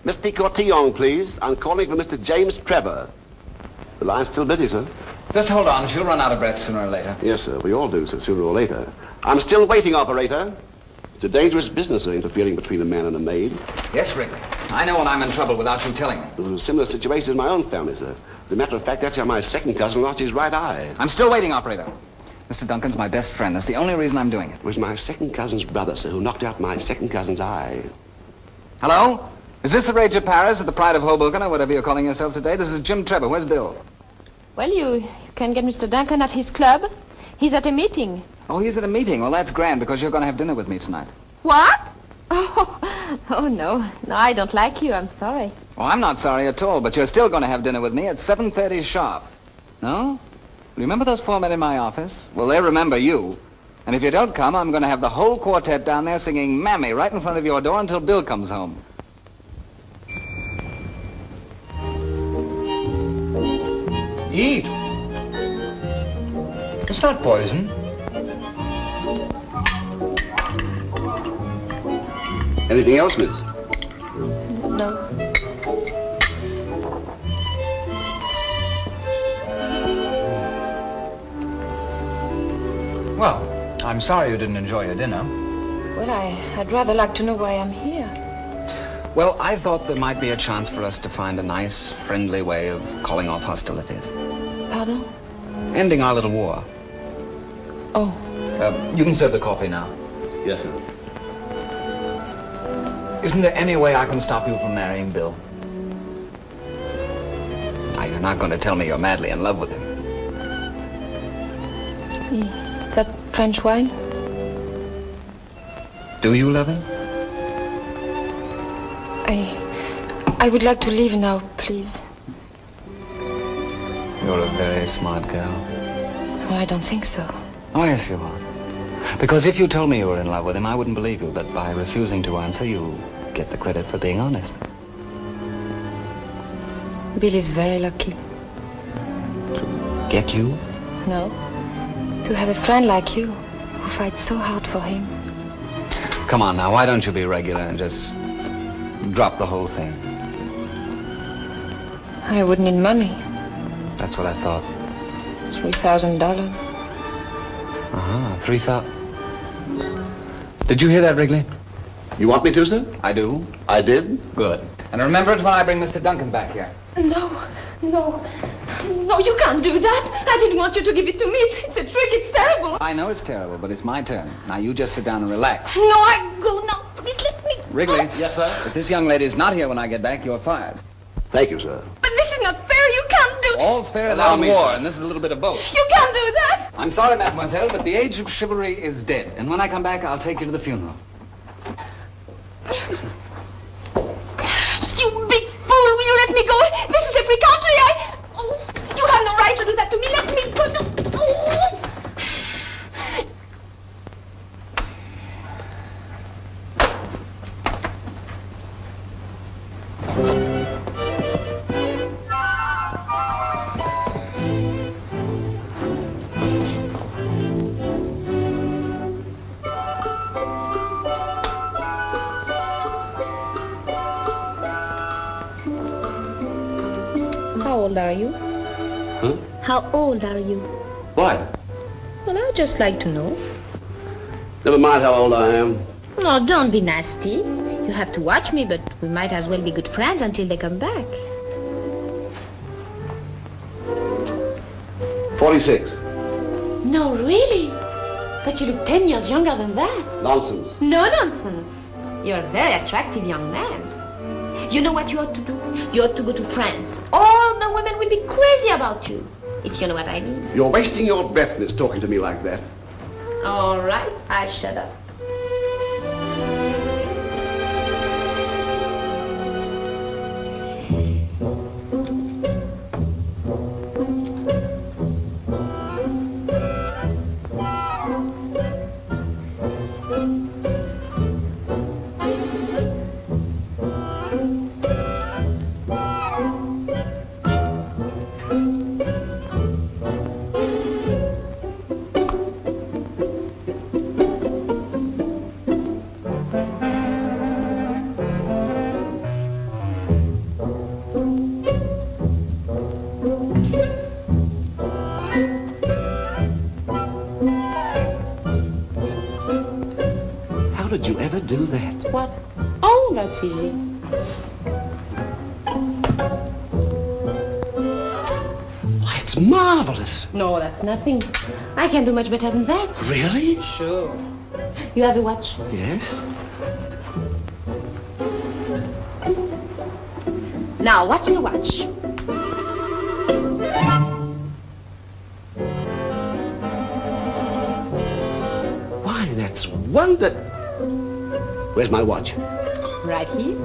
K: Miss Cotillon, please. I'm calling for Mr. James Trevor. The line's still busy, sir.
M: Just hold on. She'll run out of breath sooner or later.
K: Yes, sir. We all do, sir, sooner or later. I'm still waiting, operator. It's a dangerous business, sir, interfering between a man and a maid.
M: Yes, Rick. I know when I'm in trouble without you telling me.
K: It was a similar situation in my own family, sir. As a matter of fact, that's how my second cousin lost his right eye.
M: I'm still waiting, operator. Mr. Duncan's my best friend. That's the only reason I'm doing it.
K: It was my second cousin's brother, sir, who knocked out my second cousin's eye.
M: Hello? Is this the Rage of Paris or the Pride of Hoboken or whatever you're calling yourself today? This is Jim Trevor. Where's Bill?
A: Well, you can get Mr. Duncan at his club. He's at a meeting.
M: Oh, he's at a meeting. Well, that's grand because you're going to have dinner with me tonight.
A: What? Oh, no. No, I don't like you. I'm sorry.
M: Oh, I'm not sorry at all, but you're still going to have dinner with me at 7:30 sharp. No? Remember those four men in my office? Well, they remember you. And if you don't come, I'm going to have the whole quartet down there singing Mammy right in front of your door until Bill comes home. Eat. It's not poison.
K: Anything else, miss?
A: No.
M: Well, I'm sorry you didn't enjoy your dinner.
A: Well, I'd rather like to know why I'm here.
M: Well, I thought there might be a chance for us to find a nice, friendly way of calling off hostilities.
A: Pardon?
M: Ending our little war.
A: Oh.
M: You can serve the coffee now.
K: Yes, sir.
M: Isn't there any way I can stop you from marrying Bill? Now, you're not going to tell me you're madly in love with him.
A: Is that French wine?
M: Do you love him?
A: I would like to leave now, please.
M: You're a very smart girl.
A: Oh, I don't think so.
M: Oh, yes, you are. Because if you told me you were in love with him, I wouldn't believe you. But by refusing to answer, you get the credit for being honest.
A: Bill is very lucky.
M: To get you?
A: No. To have a friend like you, who fights so hard for him.
M: Come on now, why don't you be regular and just drop the whole thing?
A: I would need money.
M: That's what I thought.
A: $3,000.
M: Uh-huh, 3,000. Did you hear that, Wrigley?
K: You want me to, sir?
M: I do.
K: I did?
M: Good. And remember it when I bring Mr. Duncan back here.
B: No, you can't do that. I didn't want you to give it to me. It's a trick. It's terrible.
M: I know it's terrible, but it's my turn. Now you just sit down and relax.
B: No, I go now. Please let me.
M: Wrigley.
K: Yes, sir?
M: If this young lady is not here when I get back, you're fired.
K: Thank you, sir.
B: But this is not fair. You can't do...
M: All's fair in our war, and this is a little bit of both.
B: You can't do that.
M: I'm sorry, mademoiselle, but the age of chivalry is dead. And when I come back, I'll take you to the funeral.
B: You big fool. Will you let me go? This is a free country. Oh, you have no right to do that to me. Let me go. No. Oh.
A: How old are you?
K: Huh?
A: How old are you?
K: Why?
A: Well, I'd just like to know.
K: Never mind how old I am.
A: No, don't be nasty. You have to watch me, but we might as well be good friends until they come back.
K: 46.
A: No, really? But you look 10 years younger than that.
K: Nonsense.
A: No nonsense. You're a very attractive young man. You know what you ought to do? You ought to go to France. All the women will be crazy about you, if you know what I mean.
K: You're wasting your breath, miss, talking to me like that.
A: All right, I shut up.
K: How did you ever do that?
A: What? Oh, that's easy.
K: Why, it's marvelous.
A: No, that's nothing. I can do much better than that.
K: Really?
A: Sure. You have a watch?
K: Yes.
A: Now, watch the watch.
K: Why, that's wonderful. Where's my watch?
A: Right here.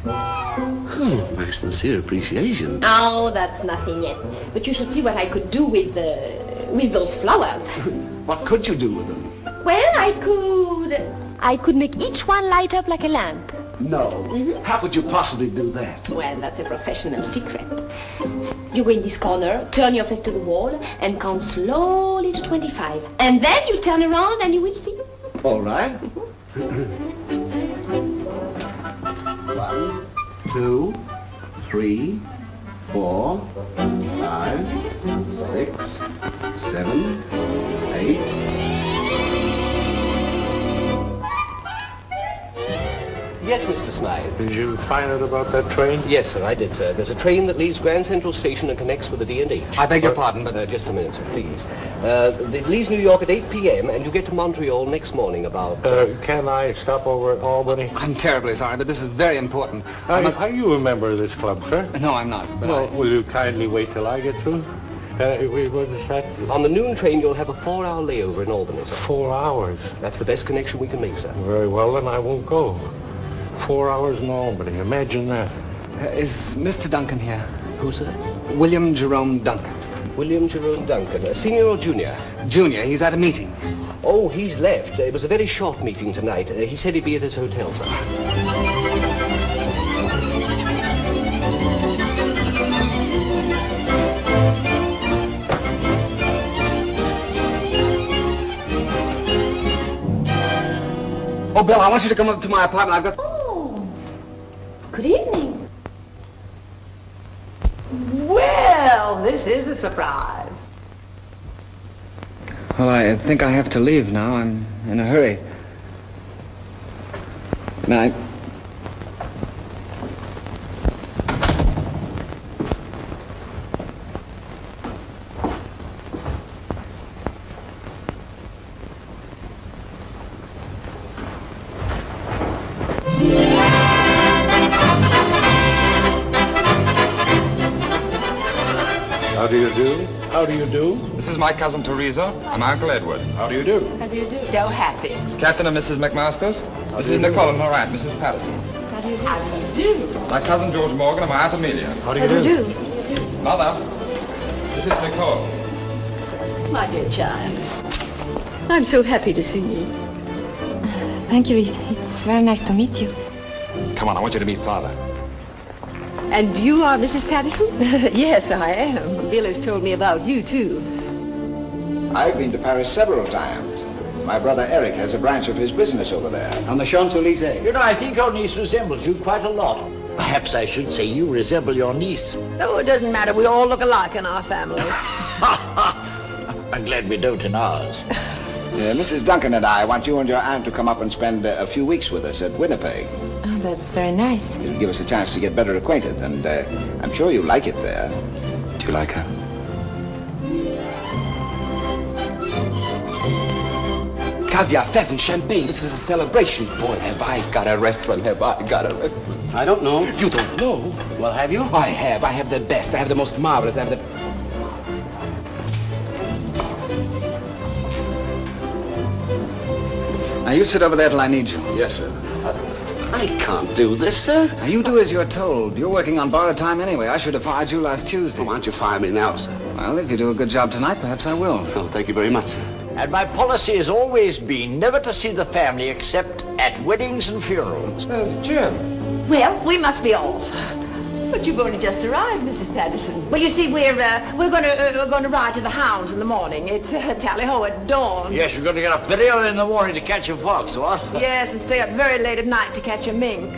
K: Oh, my sincere appreciation.
A: Oh, that's nothing yet. But you should see what I could do with those flowers.
K: What could you do with them?
A: Well, I could make each one light up like a lamp.
K: No. How could you possibly do that?
A: Well, that's a professional secret. You go in this corner, turn your face to the wall, and count slowly to 25. And then you turn around and you will see.
K: All right. 1, 2, 3, 4, 5, 6, 7, 8.
P: Yes, Mr. Smythe.
E: Did you find out about that train?
P: Yes, sir, I did, sir. There's a train that leaves Grand Central Station and connects with the D&H.
M: I beg your pardon, but...
P: just a minute, sir, please. It leaves New York at 8 p.m. and you get to Montreal next morning about...
E: Can I stop over at Albany?
M: I'm terribly sorry, but this is very important.
E: Are you a member of this club, sir?
M: No, I'm not. But
E: Well, will you kindly wait till I get through? What is that?
P: On the noon train, you'll have a 4-hour layover in Albany, sir.
E: 4 hours?
P: That's the best connection we can make, sir.
E: Very well, then I won't go. 4 hours in Albany. Imagine that.
M: Is Mr. Duncan here?
P: Who, sir?
M: William Jerome Duncan.
P: William Jerome Duncan. Senior or junior?
M: Junior. He's at a meeting.
P: Oh, he's left. It was a very short meeting tonight. He said he'd be at his hotel, sir.
M: Oh, Bill, I want you to come up to my apartment. I've got...
A: Oh, good evening. Well, this is a surprise.
M: Well, I think I have to leave now. I'm in a hurry. Good night.
K: How do you do?
Q: How do you do?
N: This is my cousin Teresa. I'm Uncle Edward.
Q: How do you do?
B: How do you do? So happy.
N: Captain and Mrs. McMasters. This is Nicole and her aunt, Mrs. Patterson.
B: How do you do? How do you do?
N: My cousin George Morgan and my aunt Amelia.
Q: How do you do?
N: Mother, this is Nicole.
A: My dear child, I'm so happy to see you.
B: Thank you. It's very nice to meet you.
N: Come on, I want you to meet Father.
A: And you are Mrs. Patterson? Yes, I am. Bill has told me about you, too.
R: I've been to Paris several times. My brother Eric has a branch of his business over there.
Q: On the Champs-Elysees.
S: You know, I think your niece resembles you quite a lot. Perhaps I should say you resemble your niece.
A: Oh, it doesn't matter. We all look alike in our family.
S: I'm glad we don't in ours.
R: Mrs. Duncan and I want you and your aunt to come up and spend a few weeks with us at Winnipeg.
B: Oh, that's very nice.
R: It'll give us a chance to get better acquainted, and I'm sure you'll like it there.
N: Do you like her?
G: Caviar, pheasant, champagne. This is a celebration. Boy, have I got a restaurant. Have I got a restaurant.
K: I don't know.
G: You don't know?
K: Well, have you?
G: I have. I have the best. I have the most marvelous. I have the...
M: Now, you sit over there till I need you.
K: Yes, sir. I can't do this, sir.
M: Now, you do as you're told. You're working on borrowed time anyway. I should have fired you last Tuesday.
K: Why don't you fire me now, sir?
M: Well, if you do a good job tonight, perhaps I will.
K: Oh, thank you very much, sir.
S: And my policy has always been never to see the family except at weddings and funerals.
N: There's Jim.
A: Well, we must be off. But you've only just arrived, Mrs. Patterson. Well, you see, we're going to ride to the hounds in the morning. It's tally-ho at dawn.
S: Yes, you're going to get up very early in the morning to catch a fox, what?
A: Yes, and stay up very late at night to catch a mink.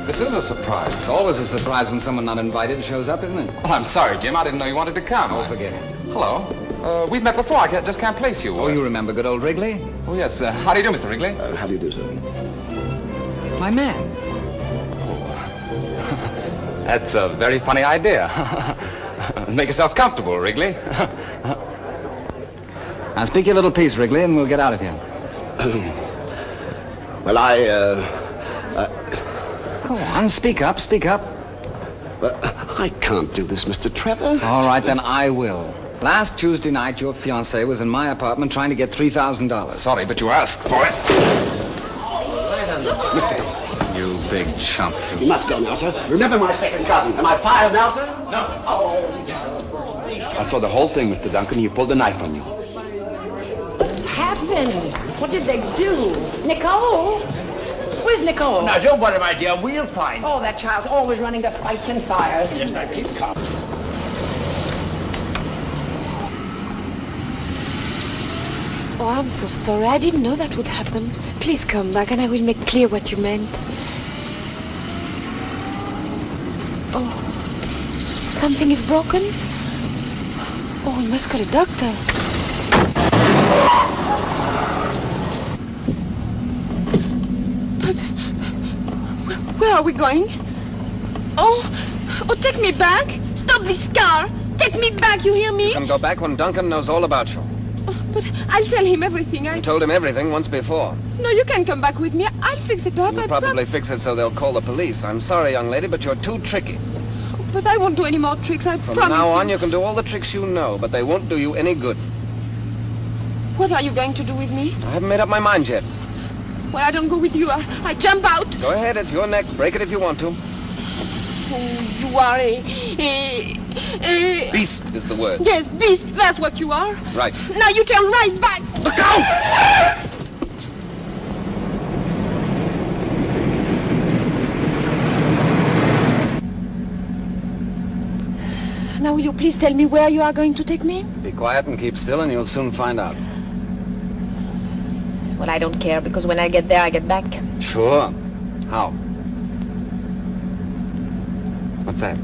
M: This is a surprise. It's always a surprise when someone not invited shows up, isn't it?
N: Oh, I'm sorry, Jim. I didn't know you wanted to come.
M: Oh, forget it.
N: Hello. We've met before. I just can't place you.
M: Oh, you remember good old Wrigley?
N: Oh, yes. How do you do, Mr. Wrigley?
K: How do you do, sir?
M: My man.
N: That's a very funny idea. Make yourself comfortable, Wrigley.
M: Now, speak your little piece, Wrigley, and we'll get out of here.
K: Well,
M: Go on, speak up, speak up.
K: But I can't do this, Mr. Trevor.
M: All right, then I will. Last Tuesday night, your fiancée was in my apartment trying to get $3,000.
N: Sorry, but you asked for it.
K: Mr. Thomas.
M: You big chump.
K: You must go now, sir. Remember my second cousin. Am I fired now, sir?
S: No.
K: Oh.
G: I saw the whole thing, Mr. Duncan. You pulled the knife on you.
A: What's happened? What did they do? Nicole? Where's Nicole?
S: Now, don't worry, my dear. We'll find her.
A: Oh, that child's always running to fights and fires.
S: Yes, now, keep calm.
B: Oh, I'm so sorry. I didn't know that would happen. Please come back and I will make clear what you meant. Oh, something is broken? Oh, we must call a doctor. But where are we going? Oh, take me back. Stop this car. Take me back, you hear me?
M: You can go back when Duncan knows all about you.
B: But I'll tell him everything.
M: You told him everything once before.
B: No, you can come back with me. I'll fix it up.
M: You'll probably fix it so they'll call the police. I'm sorry, young lady, but you're too tricky.
B: But I won't do any more tricks, I
M: From
B: promise
M: now
B: you.
M: on, you can do all the tricks you know, but they won't do you any good.
B: What are you going to do with me?
M: I haven't made up my mind yet.
B: Well, I don't go with you. I jump out.
M: Go ahead, it's your neck. Break it if you want to.
B: Oh, you are a...
M: Beast is the word.
B: Yes, beast, that's what you are.
M: Right.
B: Now you turn right back.
M: Look out!
B: Now will you please tell me where you are going to take me?
M: Be quiet and keep still and you'll soon find out.
B: Well, I don't care, because when I get there, I get back.
M: Sure. How? What's that?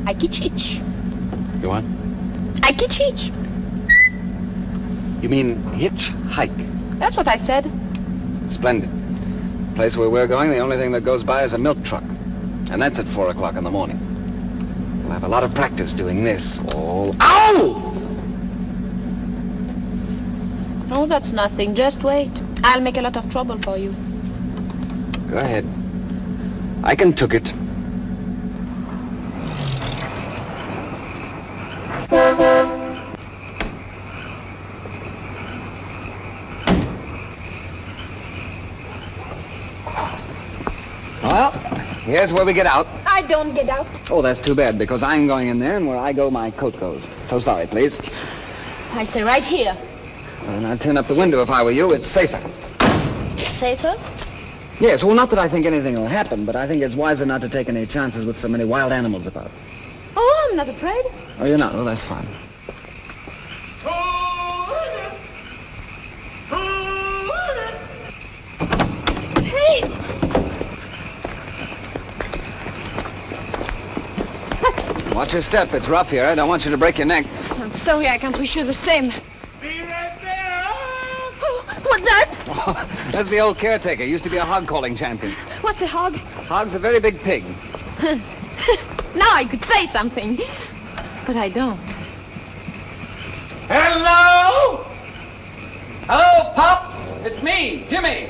B: I kitch.
M: You what?
B: I kitch.
M: You mean hitch hike?
B: That's what I said.
M: Splendid. The place where we're going, the only thing that goes by is a milk truck. And that's at 4 o'clock in the morning. We'll have a lot of practice doing this all... Ow!
A: Oh, that's nothing. Just wait. I'll make a lot of trouble for you.
M: Go ahead. I can took it. Well, here's where we get out.
B: I don't get out.
M: Oh, that's too bad, because I'm going in there, and where I go, my coat goes. So sorry, please.
B: I stay right here.
M: And I'd turn up the window if I were you. It's safer.
B: Safer?
M: Yes, well, not that I think anything will happen, but I think it's wiser not to take any chances with so many wild animals about.
B: Oh, I'm not afraid.
M: Oh, you're not? Well, that's fine.
B: Hey!
M: Watch your step. It's rough here. I don't want you to break your neck.
B: I'm sorry, I can't wish you the same. What's that?
M: Oh, that's the old caretaker. Used to be a hog-calling champion.
B: What's a hog?
M: Hog's a very big pig.
B: Now I could say something. But I don't.
T: Hello?
M: Hello, Pops. It's me, Jimmy.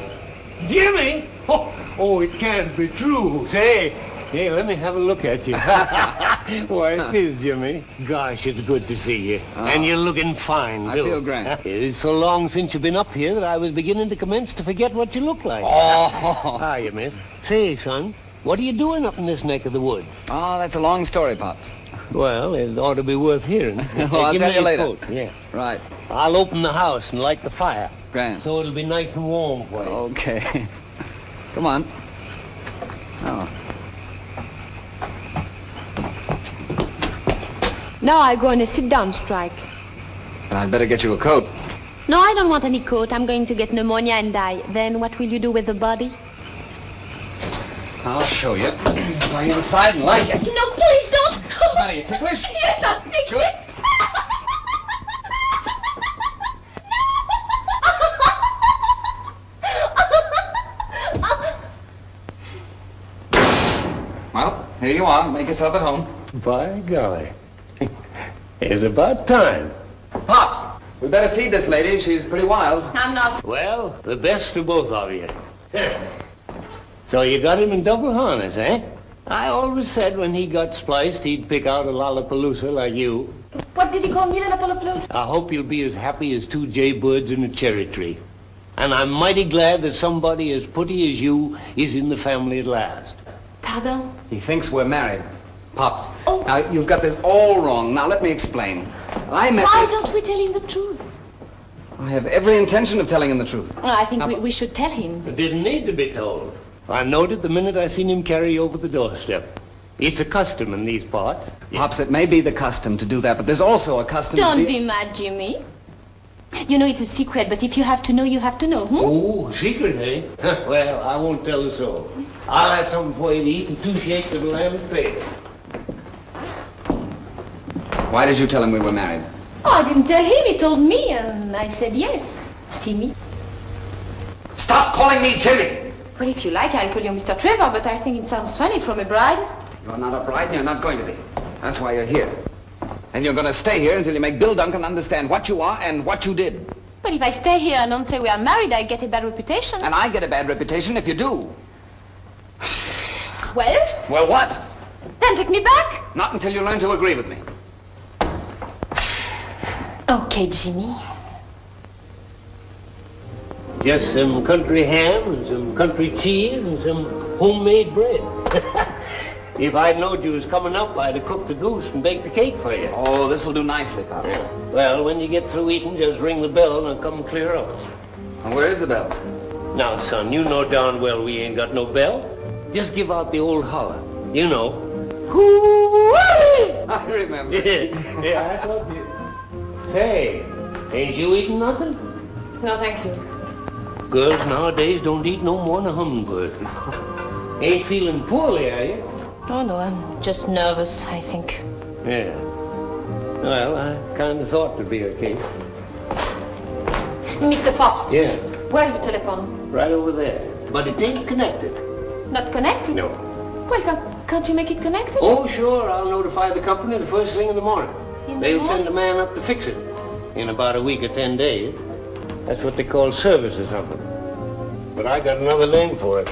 T: Jimmy? Oh, it can't be true. Hey, let me have a look at you. Why, it is, Jimmy. Gosh, it's good to see you.
M: Oh.
T: And you're looking fine,
M: I
T: too.
M: feel grand.
T: It's so long since you've been up here that I was beginning to commence to forget what you look like.
M: Oh.
T: Hiya, miss. Say, son, what are you doing up in this neck of the woods?
M: Oh, that's a long story, Pops.
T: Well, it ought to be worth hearing.
M: Well, I'll
T: Give
M: tell
T: me
M: you
T: your
M: later.
T: coat. Yeah.
M: Right.
T: I'll open the house and light the fire.
M: Grand.
T: So it'll be nice and warm for you.
M: Okay. Come on. Oh.
A: Now I go on a sit-down strike.
M: Then I'd better get you a coat.
A: No, I don't want any coat. I'm going to get pneumonia and die. Then what will you do with the body?
M: I'll show you. Going inside and like it.
B: No, please don't.
M: What's the matter, you ticklish?
B: Yes, I'm ticklish.
M: Well, here you are. Make yourself at home.
T: By golly. It's about time.
M: Pops, we better feed this lady. She's pretty wild.
B: I'm not.
T: Well, the best to both of you. So you got him in double harness, eh? I always said when he got spliced, he'd pick out a lollapalooza like you.
B: What did he call me, Lollapalooza?
T: I hope you'll be as happy as two jay birds in a cherry tree. And I'm mighty glad that somebody as putty as you is in the family at last.
B: Pardon?
M: He thinks we're married. Pops. Oh. Now, you've got this all wrong. Now, let me explain. I met
B: Why
M: this...
B: don't we tell him the truth?
M: I have every intention of telling him the truth.
B: Well, I think we should tell him.
T: It didn't need to be told. I knowed it the minute I seen him carry you over the doorstep. It's a custom in these parts.
M: Pops, it may be the custom to do that, but there's also a custom
B: Don't be mad, Jimmy. You know it's a secret, but if you have to know, you have to know,
T: Oh, secret, eh? Well, I won't tell the soul. I'll have something for you to eat and 2 shakes of the lamb and bacon.
M: Why did you tell him we were married?
B: Oh, I didn't tell him. He told me, and I said yes. Jimmy.
M: Stop calling me Jimmy!
B: Well, if you like, I'll call you Mr. Trevor, but I think it sounds funny from a bride.
M: You're not a bride, and you're not going to be. That's why you're here. And you're going to stay here until you make Bill Duncan understand what you are and what you did.
B: But if I stay here and don't say we are married, I get a bad reputation.
M: And I get a bad reputation if you do.
B: Well?
M: Well, what?
B: Then take me back.
M: Not until you learn to agree with me.
B: Okay, Jimmy.
T: Just some country ham and some country cheese and some homemade bread. If I'd known you was coming up, I'd have cooked the goose and baked the cake for you.
M: Oh, this'll do nicely, Pop.
T: Well, when you get through eating, just ring the bell and I'll come clear up.
M: And where is the bell?
T: Now, son, you know darn well we ain't got no bell. Just give out the old holler. You know.
M: Hoo-wee! I remember.
T: Yeah, I thought you. Hey, ain't you eating nothing?
B: No, thank you.
T: Girls nowadays don't eat no more than a hummingbird. Ain't feeling poorly, are you?
B: Oh, no, I'm just nervous, I think.
T: Yeah. Well, I kind of thought there'd be a case.
B: Mr. Pops.
T: Yeah.
B: Where's the telephone?
T: Right over there. but it ain't connected.
B: Not connected?
T: No.
B: Well, can't you make it connected?
T: Oh, sure. I'll notify the company the first thing in the morning. They'll send a man up to fix it in about a week or 10 days. That's what they call service or something. But I got another name for it.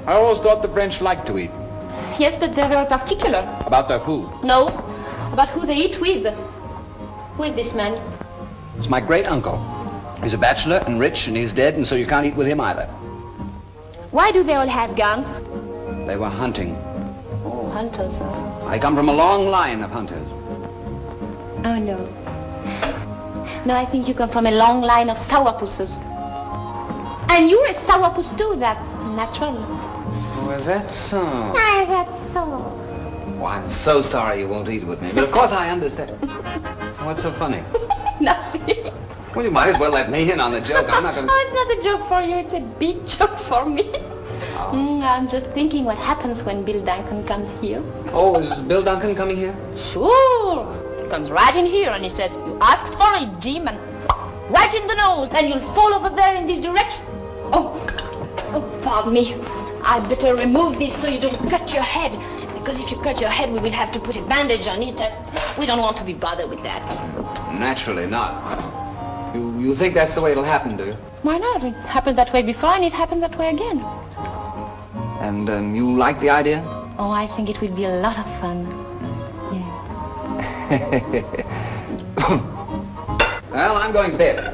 M: I always thought the French liked to eat.
B: Yes, but they're very particular.
M: About their food.
B: No, about who they eat with. Who is this man?
M: It's my great-uncle. He's a bachelor and rich, and he's dead, and so you can't eat with him either.
B: Why do they all have guns?
M: They were hunting.
B: Oh, hunters, huh?
M: I come from a long line of hunters.
B: Oh, no. No, I think you come from a long line of sourpusses. And you're a sourpuss too, that's natural.
M: Oh, is that so?
B: Ah, that's so.
M: Oh, I'm so sorry you won't eat with me, but of course I understand. What's so funny?
B: Nothing.
M: Well, you might as well let me in on the joke. I'm not going to...
B: Oh, it's not a joke for you, it's a big joke for me.
M: Oh.
B: I'm just thinking what happens when Bill Duncan comes here.
M: Oh, is Bill Duncan coming here?
B: Sure. He comes right in here and he says, you asked for it, Jim, and right in the nose, and you'll fall over there in this direction. Oh, pardon me. I better remove this so you don't cut your head. Because if you cut your head, we will have to put a bandage on it. We don't want to be bothered with that.
M: Naturally not. You think that's the way it'll happen, do you?
B: Why not? It happened that way before and it happened that way again.
M: And you like the idea?
B: Oh, I think it would be a lot of fun. Yeah.
M: Well, I'm going to bed.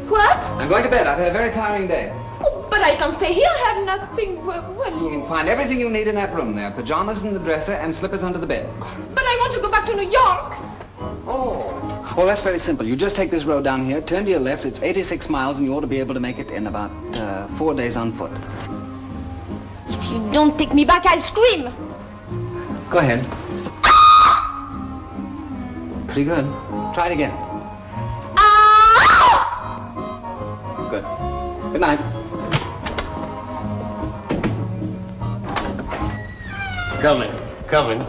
B: What?
M: I'm going to bed. I've had a very tiring day.
B: Oh, but I can't stay here. I have nothing. Well,
M: You'll find everything you need in that room there. Pajamas in the dresser and slippers under the bed.
B: But I want to go back to New York.
M: Oh. Well, that's very simple. You just take this road down here, turn to your left. It's 86 miles, and you ought to be able to make it in about 4 days on foot.
B: If you don't take me back, I'll scream.
M: Go ahead. Pretty good. Try it again. Good. Good night.
T: Coming.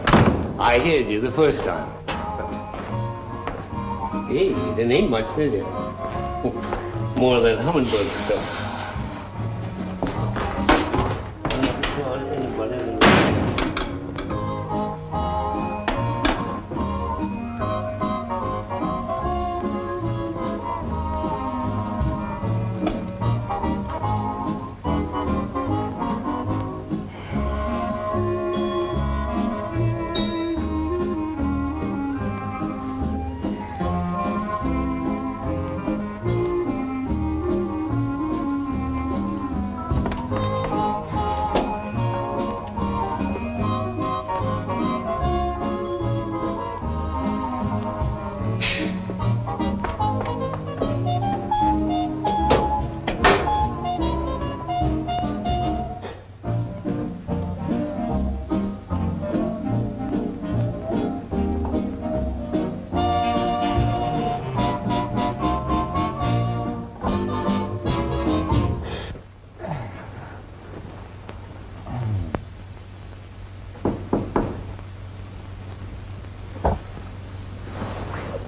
T: I heard you the first time. Hey, there ain't much, is there? More than hummingbird stuff.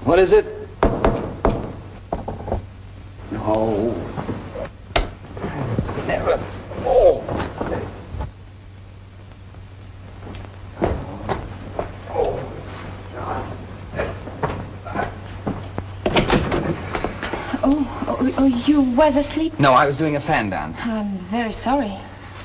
M: What is it? No. Never. Oh.
B: Oh, you was asleep?
M: No, I was doing a fan dance.
B: I'm very sorry.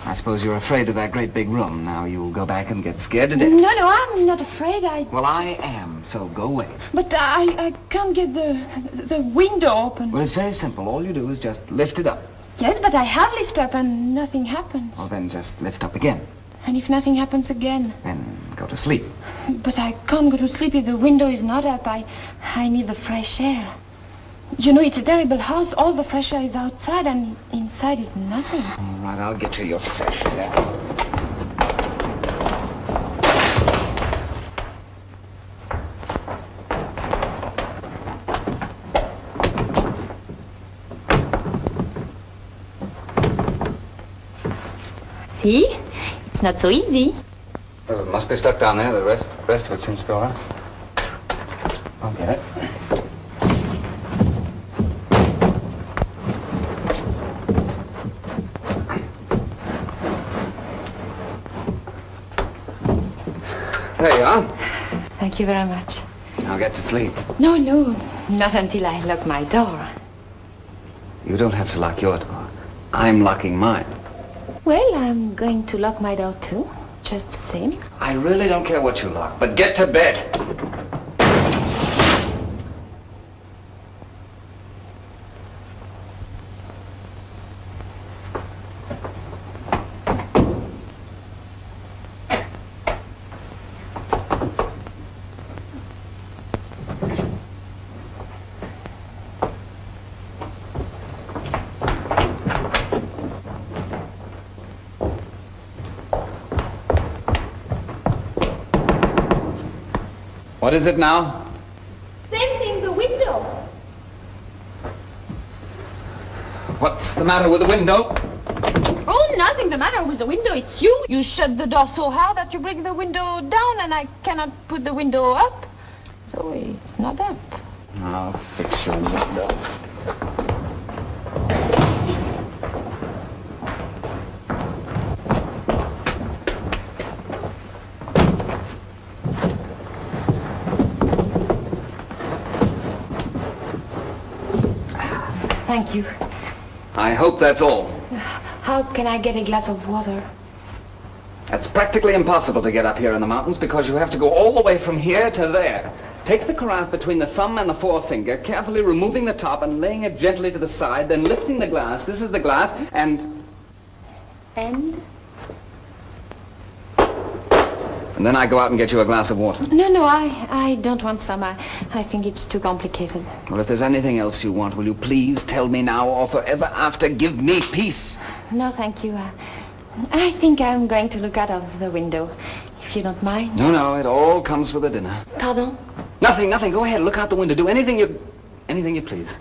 M: I suppose you're afraid of that great big room. Now you'll go back and get scared to death.
B: No, I'm not afraid.
M: Well, I am, so go away.
B: But I can't get the window open.
M: Well, it's very simple. All you do is just lift it up.
B: Yes, but I have lifted up and nothing happens.
M: Well, then just lift up again.
B: And if nothing happens again?
M: Then go to sleep.
B: But I can't go to sleep if the window is not up. I need the fresh air. You know, it's a terrible house. All the fresh air is outside and inside is nothing.
M: All right, I'll get you your fresh air.
B: See? It's not so easy.
M: Well, it must be stuck down there. The rest of it seems to be all right. I'll get it. There you are.
B: Thank you very much.
M: Now get to sleep.
B: No, not until I lock my door.
M: You don't have to lock your door. I'm locking mine.
B: Well, I'm going to lock my door too, just the same.
M: I really don't care what you lock, but get to bed. What is it now?
B: Same thing, the window.
M: What's the matter with the window?
B: Oh, nothing the matter with the window. It's you. You shut the door so hard that you break the window down and I cannot put the window up. So it's not up.
M: I'll fix your window.
B: Thank you.
M: I hope that's all.
B: How can I get a glass of water?
M: It's practically impossible to get up here in the mountains because you have to go all the way from here to there. Take the carafe between the thumb and the forefinger, carefully removing the top and laying it gently to the side, then lifting the glass. This is the glass, and...
B: And?
M: And then I go out and get you a glass of water.
B: No, I don't want some. I think it's too complicated.
M: Well, if there's anything else you want, will you please tell me now or forever after? Give me peace.
B: No, thank you. I think I'm going to look out of the window, if you don't mind.
M: No, it all comes with the dinner.
B: Pardon?
M: Nothing. Go ahead, look out the window. Do anything you please.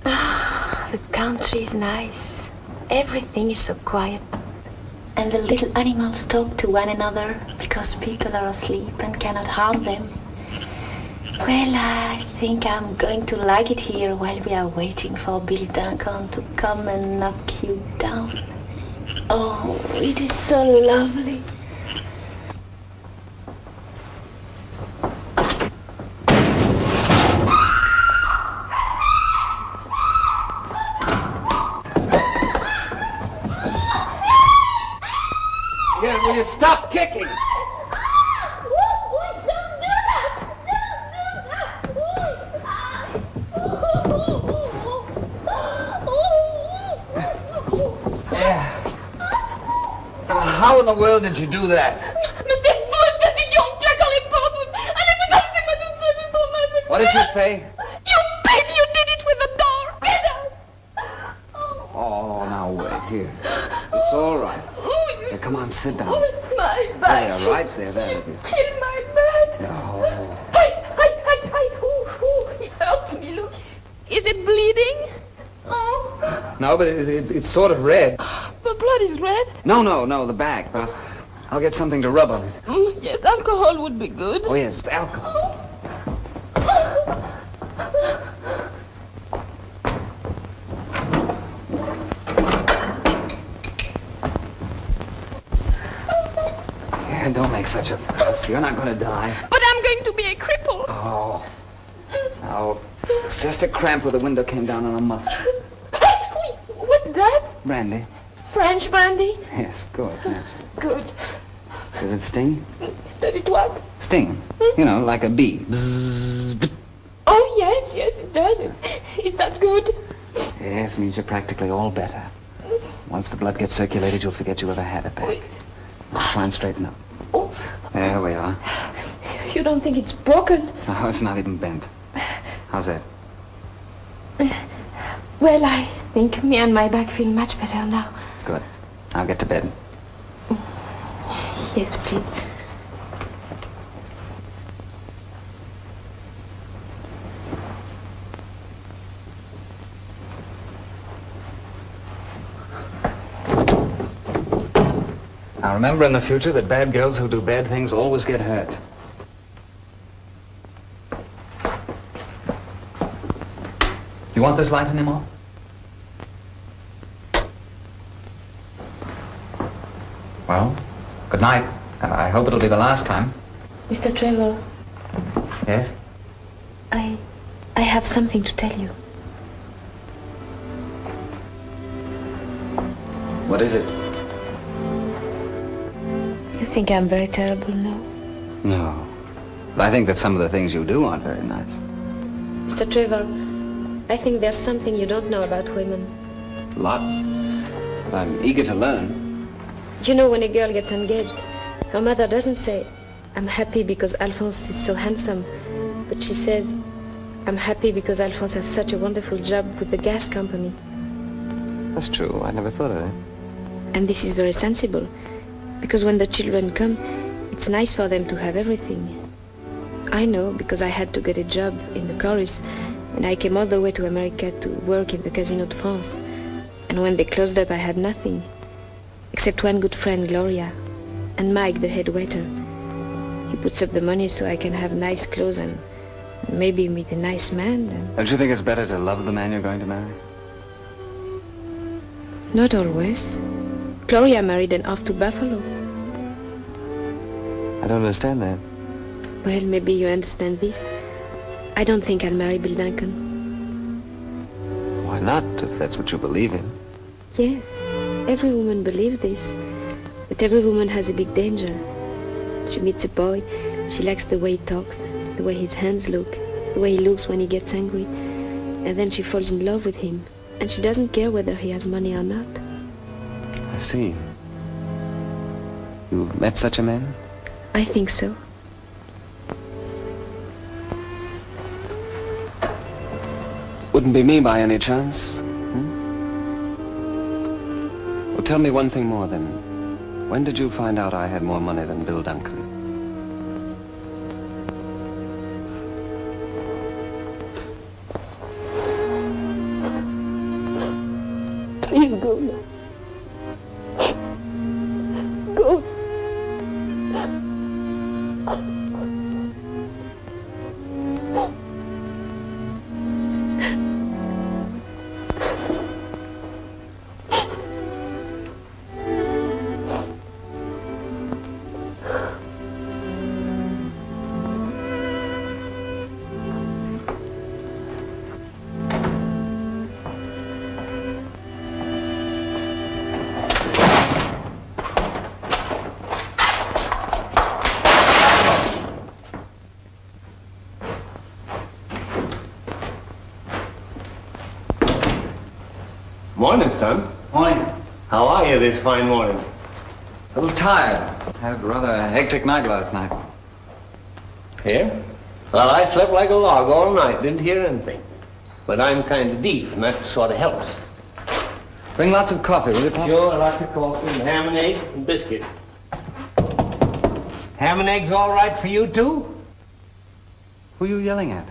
B: The country is nice. Everything is so quiet. And the little animals talk to one another because people are asleep and cannot harm them. Well, I think I'm going to like it here while we are waiting for Bill Duncan to come and knock you down. Oh, it is so lovely.
M: Will you stop kicking? How in the world did you do that? What did you say?
B: You baby, you did it with the door. Get up.
M: Oh, now wait, here. It's all right. Here, come on, sit down.
B: My back.
M: There, right there, there.
B: In my back.
M: No.
B: It hurts me, look. Is it bleeding? Oh.
M: No, but it's sort of red.
B: The blood is red?
M: No, the back. But I'll get something to rub on it.
B: Yes, alcohol would be good.
M: Oh, yes, alcohol. Yeah, don't make such a fuss. You're not going to die.
B: But I'm going to be a cripple.
M: Oh. No, it's just a cramp where the window came down on a muscle.
B: What's that?
M: Brandy.
B: French brandy?
M: Yes, good. Yeah.
B: Good.
M: Does it sting?
B: Does it what?
M: Sting. You know, like a bee. Bzzz, bzzz.
B: Oh, yes, it does. Is that good?
M: Yes, means you're practically all better. Once the blood gets circulated, you'll forget you ever had a back. Now, try and straighten up.
B: Oh.
M: There we are.
B: You don't think it's broken?
M: No, it's not even bent. How's that?
B: Well, I think me and my back feel much better now.
M: Good. I'll get to bed.
B: Yes, please.
M: Now remember in the future that bad girls who do bad things always get hurt. want this light anymore? Well, good night. I hope it'll be the last time.
A: Mr. Trevor,
M: Yes?
A: I have something to tell you.
M: What is it?
A: You think I'm very terrible now?
M: No. But I think that some of the things you do aren't very nice.
A: Mr. Trevor, I think there's something you don't know about women.
M: Lots. I'm eager to learn.
A: You know, when a girl gets engaged, her mother doesn't say, I'm happy because Alphonse is so handsome, but she says, I'm happy because Alphonse has such a wonderful job with the gas company.
M: That's true. I never thought of that.
A: And this is very sensible, because when the children come, it's nice for them to have everything. I know, because I had to get a job in the chorus, and I came all the way to America to work in the Casino de France. And when they closed up, I had nothing, except one good friend, Gloria, and Mike, the head waiter. He puts up the money so I can have nice clothes and maybe meet a nice man. And
M: Don't you think it's better to love the man you're going to marry?
A: not always. Gloria married and off to Buffalo.
M: I don't understand that.
A: Well, maybe you understand this. I don't think I'll marry Bill Duncan.
M: Why not, if that's what you believe in?
A: Yes, every woman believes this. But every woman has a big danger. She meets a boy, she likes the way he talks, the way his hands look, the way he looks when he gets angry. And then she falls in love with him. And she doesn't care whether he has money or not.
M: I see. You've met such a man?
A: I think so.
M: Wouldn't be me by any chance? Well, tell me one thing more then. When did you find out I had more money than Bill Duncan?
A: Please go now. Go.
T: Morning, son.
M: Morning.
T: How are you this fine morning?
M: A little tired. Had rather a hectic night last night.
T: Yeah? Well, I slept like a log all night, didn't hear anything. But I'm kind of deep, and that sort of helps.
M: Bring lots of coffee, will you, Pop?
T: Sure, lots of coffee and ham and eggs and biscuit. Ham and eggs all right for you, too?
M: Who are you yelling at?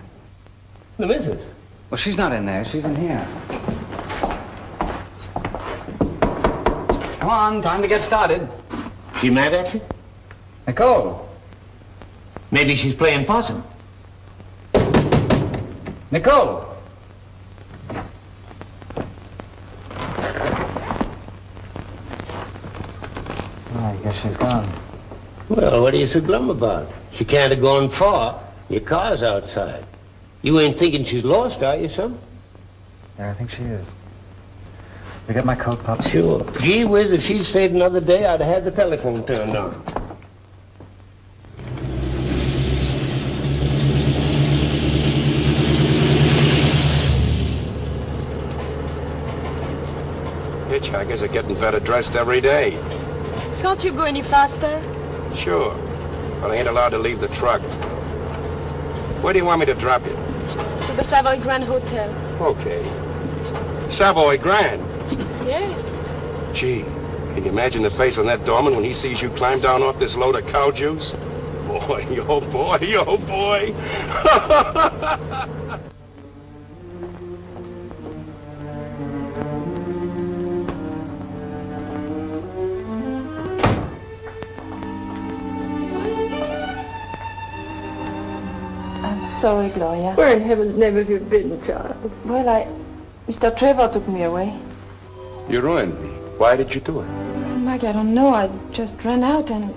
T: The missus.
M: Well, she's not in there. She's in here. Come on, time to get started.
T: She mad at you?
M: Nicole.
T: Maybe she's playing possum.
M: Nicole. I guess she's gone.
T: Well, what are you so glum about? She can't have gone far. Your car's outside. You ain't thinking she's lost, are you, son?
M: Yeah, I think she is. You get my coat, Pop?
T: Sure. Gee whiz, if she'd stayed another day, I'd have had the telephone turned on.
K: Hitchhikers are getting better dressed every day.
B: Can't you go any faster?
K: Sure, but I ain't allowed to leave the truck. Where do you want me to drop you?
B: To the Savoy Grand Hotel.
K: Okay. Savoy Grand?
B: Yes.
K: Gee, can you imagine the face on that doorman when he sees you climb down off this load of cow juice? Boy, oh boy, oh boy.
A: I'm sorry, Gloria.
J: Where in heaven's name have you been, child?
A: Well,
B: Mr. Trevor took me away.
I: You ruined me. Why did you do it?
B: Mike, I don't know. I just ran out and...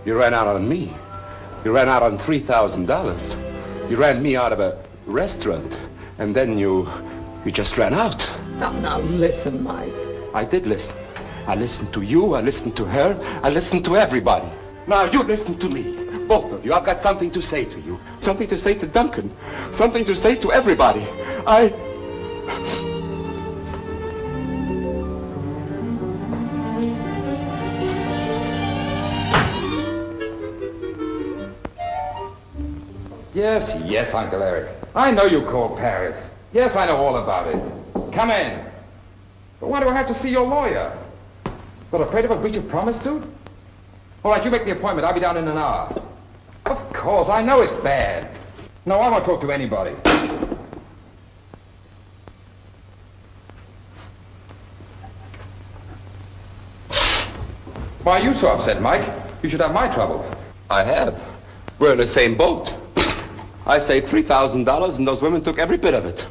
I: You ran out on me. You ran out on $3,000. You ran me out of a restaurant. And then you just ran out.
O: Now listen, Mike.
I: I did listen. I listened to you. I listened to her. I listened to everybody. Now you listen to me. Both of you. I've got something to say to you. Something to say to Duncan. Something to say to everybody.
N: Yes, Uncle Eric. I know you called Paris. Yes, I know all about it. Come in. But why do I have to see your lawyer? But afraid of a breach of promise suit? All right, you make the appointment. I'll be down in an hour. Of course, I know it's bad. No, I won't talk to anybody. Why are you so upset, Mike? You should have my trouble.
I: I have. We're in the same boat. I saved $3,000 and those women took every bit of it.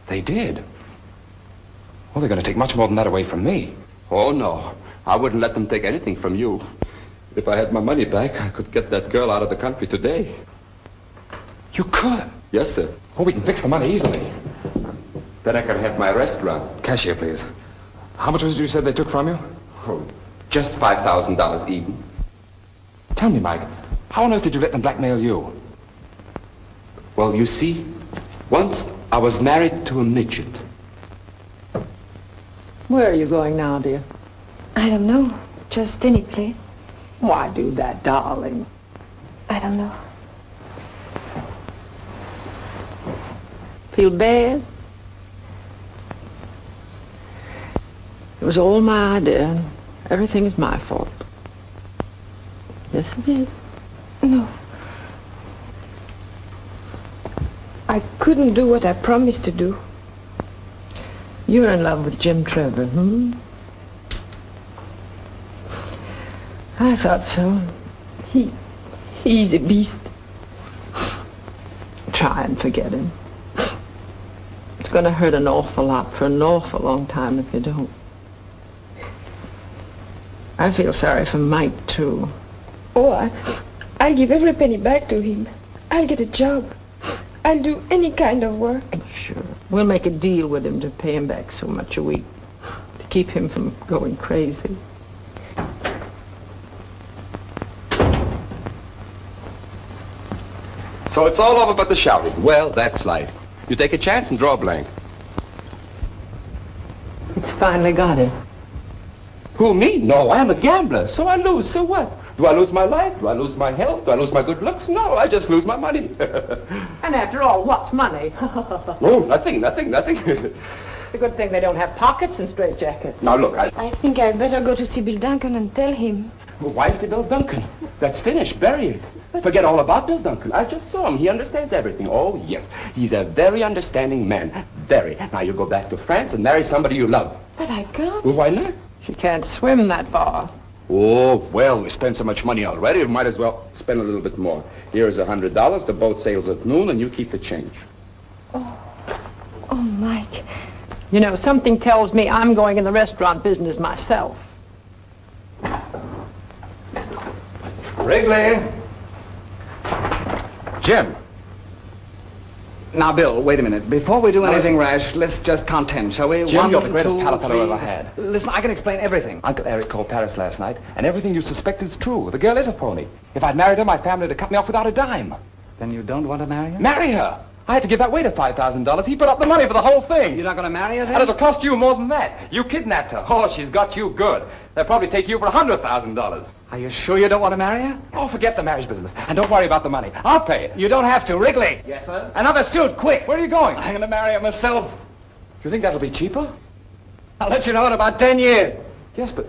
N: They did? Well, they're going to take much more than that away from me.
I: Oh, no. I wouldn't let them take anything from you. If I had my money back, I could get that girl out of the country today.
N: You could?
I: Yes, sir.
N: Oh, we can fix the money easily.
I: Then I could have my restaurant.
N: Cashier, please. How much was it you said they took from you?
I: Oh, just $5,000 even.
N: Tell me, Mike, how on earth did you let them blackmail you?
I: Well, you see, once I was married to a midget.
O: Where are you going now, dear?
B: I don't know. Just any place.
O: Why do that, darling?
B: I don't know.
O: Feel bad? It was all my idea, and everything is my fault. Yes, it is.
B: No. I couldn't do what I promised to do.
O: You're in love with Jim Trevor, I thought so.
B: He's a beast.
O: Try and forget him. It's going to hurt an awful lot for an awful long time if you don't. I feel sorry for Mike, too.
B: Oh, I'll give every penny back to him. I'll get a job. I'll do any kind of work.
O: Sure. We'll make a deal with him to pay him back so much a week. To keep him from going crazy.
I: So it's all over but the shouting. Well, that's life. You take a chance and draw a blank.
O: It's finally got him.
I: Who, me? No, I'm a gambler. So I lose. So what? Do I lose my life? Do I lose my health? Do I lose my good looks? No, I just lose my money.
O: And after all, what's money?
I: Oh, nothing.
O: It's a good thing they don't have pockets and straitjackets.
I: Now, look,
B: I think I'd better go to see Bill Duncan and tell him.
I: Well, why is the Bill Duncan? That's finished. Bury it. Forget all about Bill Duncan. I just saw him. He understands everything. Oh, yes. He's a very understanding man. Very. Now, you go back to France and marry somebody you love.
B: But I can't.
I: Well, why not?
O: She can't swim that far.
I: Oh, well, we spent so much money already, we might as well spend a little bit more. Here is $100. The boat sails at noon, and you keep the change.
B: Oh, Mike.
O: You know, something tells me I'm going in the restaurant business myself.
M: Wrigley!
N: Jim!
M: Now, Bill, wait a minute. Before we do anything rash, let's just contend, shall we?
N: Jim, you're the greatest pal I've ever had.
M: Listen, I can explain everything.
N: Uncle Eric called Paris last night, and everything you suspect is true. The girl is a phony. If I'd married her, my family would have cut me off without a dime.
M: Then you don't want to marry her?
N: Marry her? I had to give that waiter $5,000. He put up the money for the whole thing.
M: You're not going to marry her, then?
N: And it'll cost you more than that. You kidnapped her. Oh, she's got you good. They'll probably take you for $100,000.
M: Are you sure you don't want to marry her?
N: Oh, forget the marriage business. And don't worry about the money. I'll pay it.
M: You don't have to. Wrigley!
N: Yes, sir?
M: Another suit, quick!
N: Where are you going?
M: I'm going to marry her myself.
N: Do you think that'll be cheaper?
M: I'll let you know in about 10 years.
N: Yes, but...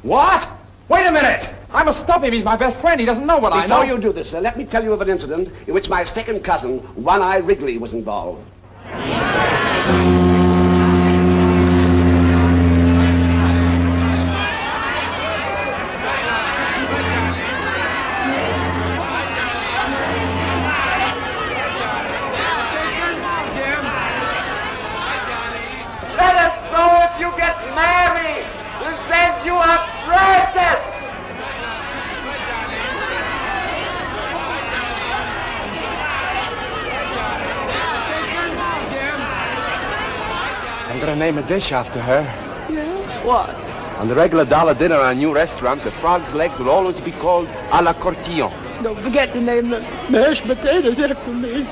N: What? Wait a minute! I must stop him. He's my best friend. He doesn't know what I know.
U: Before you do this, let me tell you of an incident in which my second cousin, One-Eye Wrigley, was involved.
I: you get married. We send you a present. I'm gonna name a dish after her.
B: Yeah? What?
I: On the regular dollar dinner at a new restaurant, the frog's legs will always be called à la cortillon.
B: Don't forget to name the mashed potatoes after me.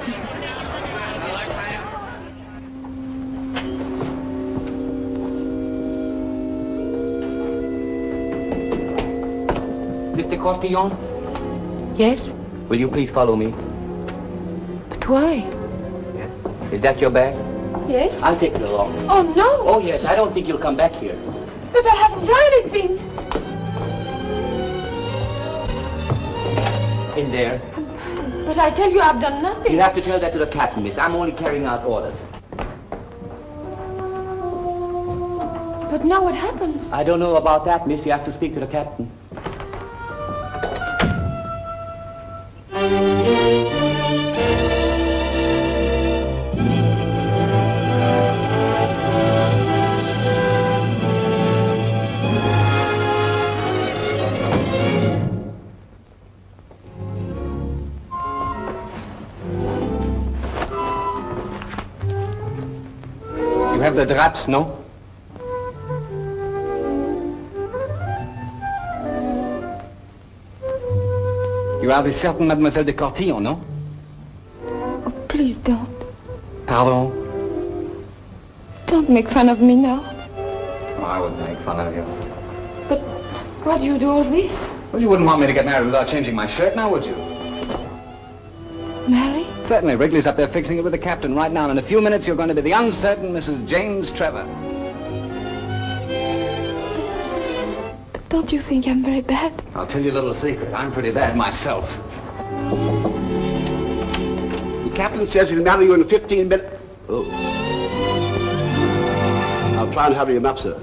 D: Mr. Cortillon?
B: Yes?
D: Will you please follow me?
B: But why?
D: Is that your bag?
B: Yes?
D: I'll take you along.
B: Oh, no!
D: Oh, yes, I don't think you'll come back here.
B: But I haven't done anything.
D: In there.
B: But I tell you, I've done nothing.
D: You'll have to tell that to the captain, miss. I'm only carrying out orders.
B: But now what happens?
D: I don't know about that, miss. You have to speak to the captain.
M: You have the draps, no? You are the certain Mademoiselle de Cortillon, no?
B: Oh, please don't.
M: Pardon?
B: Don't make fun of me now.
M: Oh, I wouldn't make fun of you.
B: But why do you do all this?
M: Well, you wouldn't want me to get married without changing my shirt now, would you?
B: Marry?
M: Certainly. Wrigley's up there fixing it with the captain right now. In a few minutes, you're going to be the uncertain Mrs. James Trevor.
B: But don't you think I'm very bad?
M: I'll tell you a little secret. I'm pretty bad myself.
U: The captain says he'll marry you in 15 minutes. Oh. I'll try and hurry him up, sir.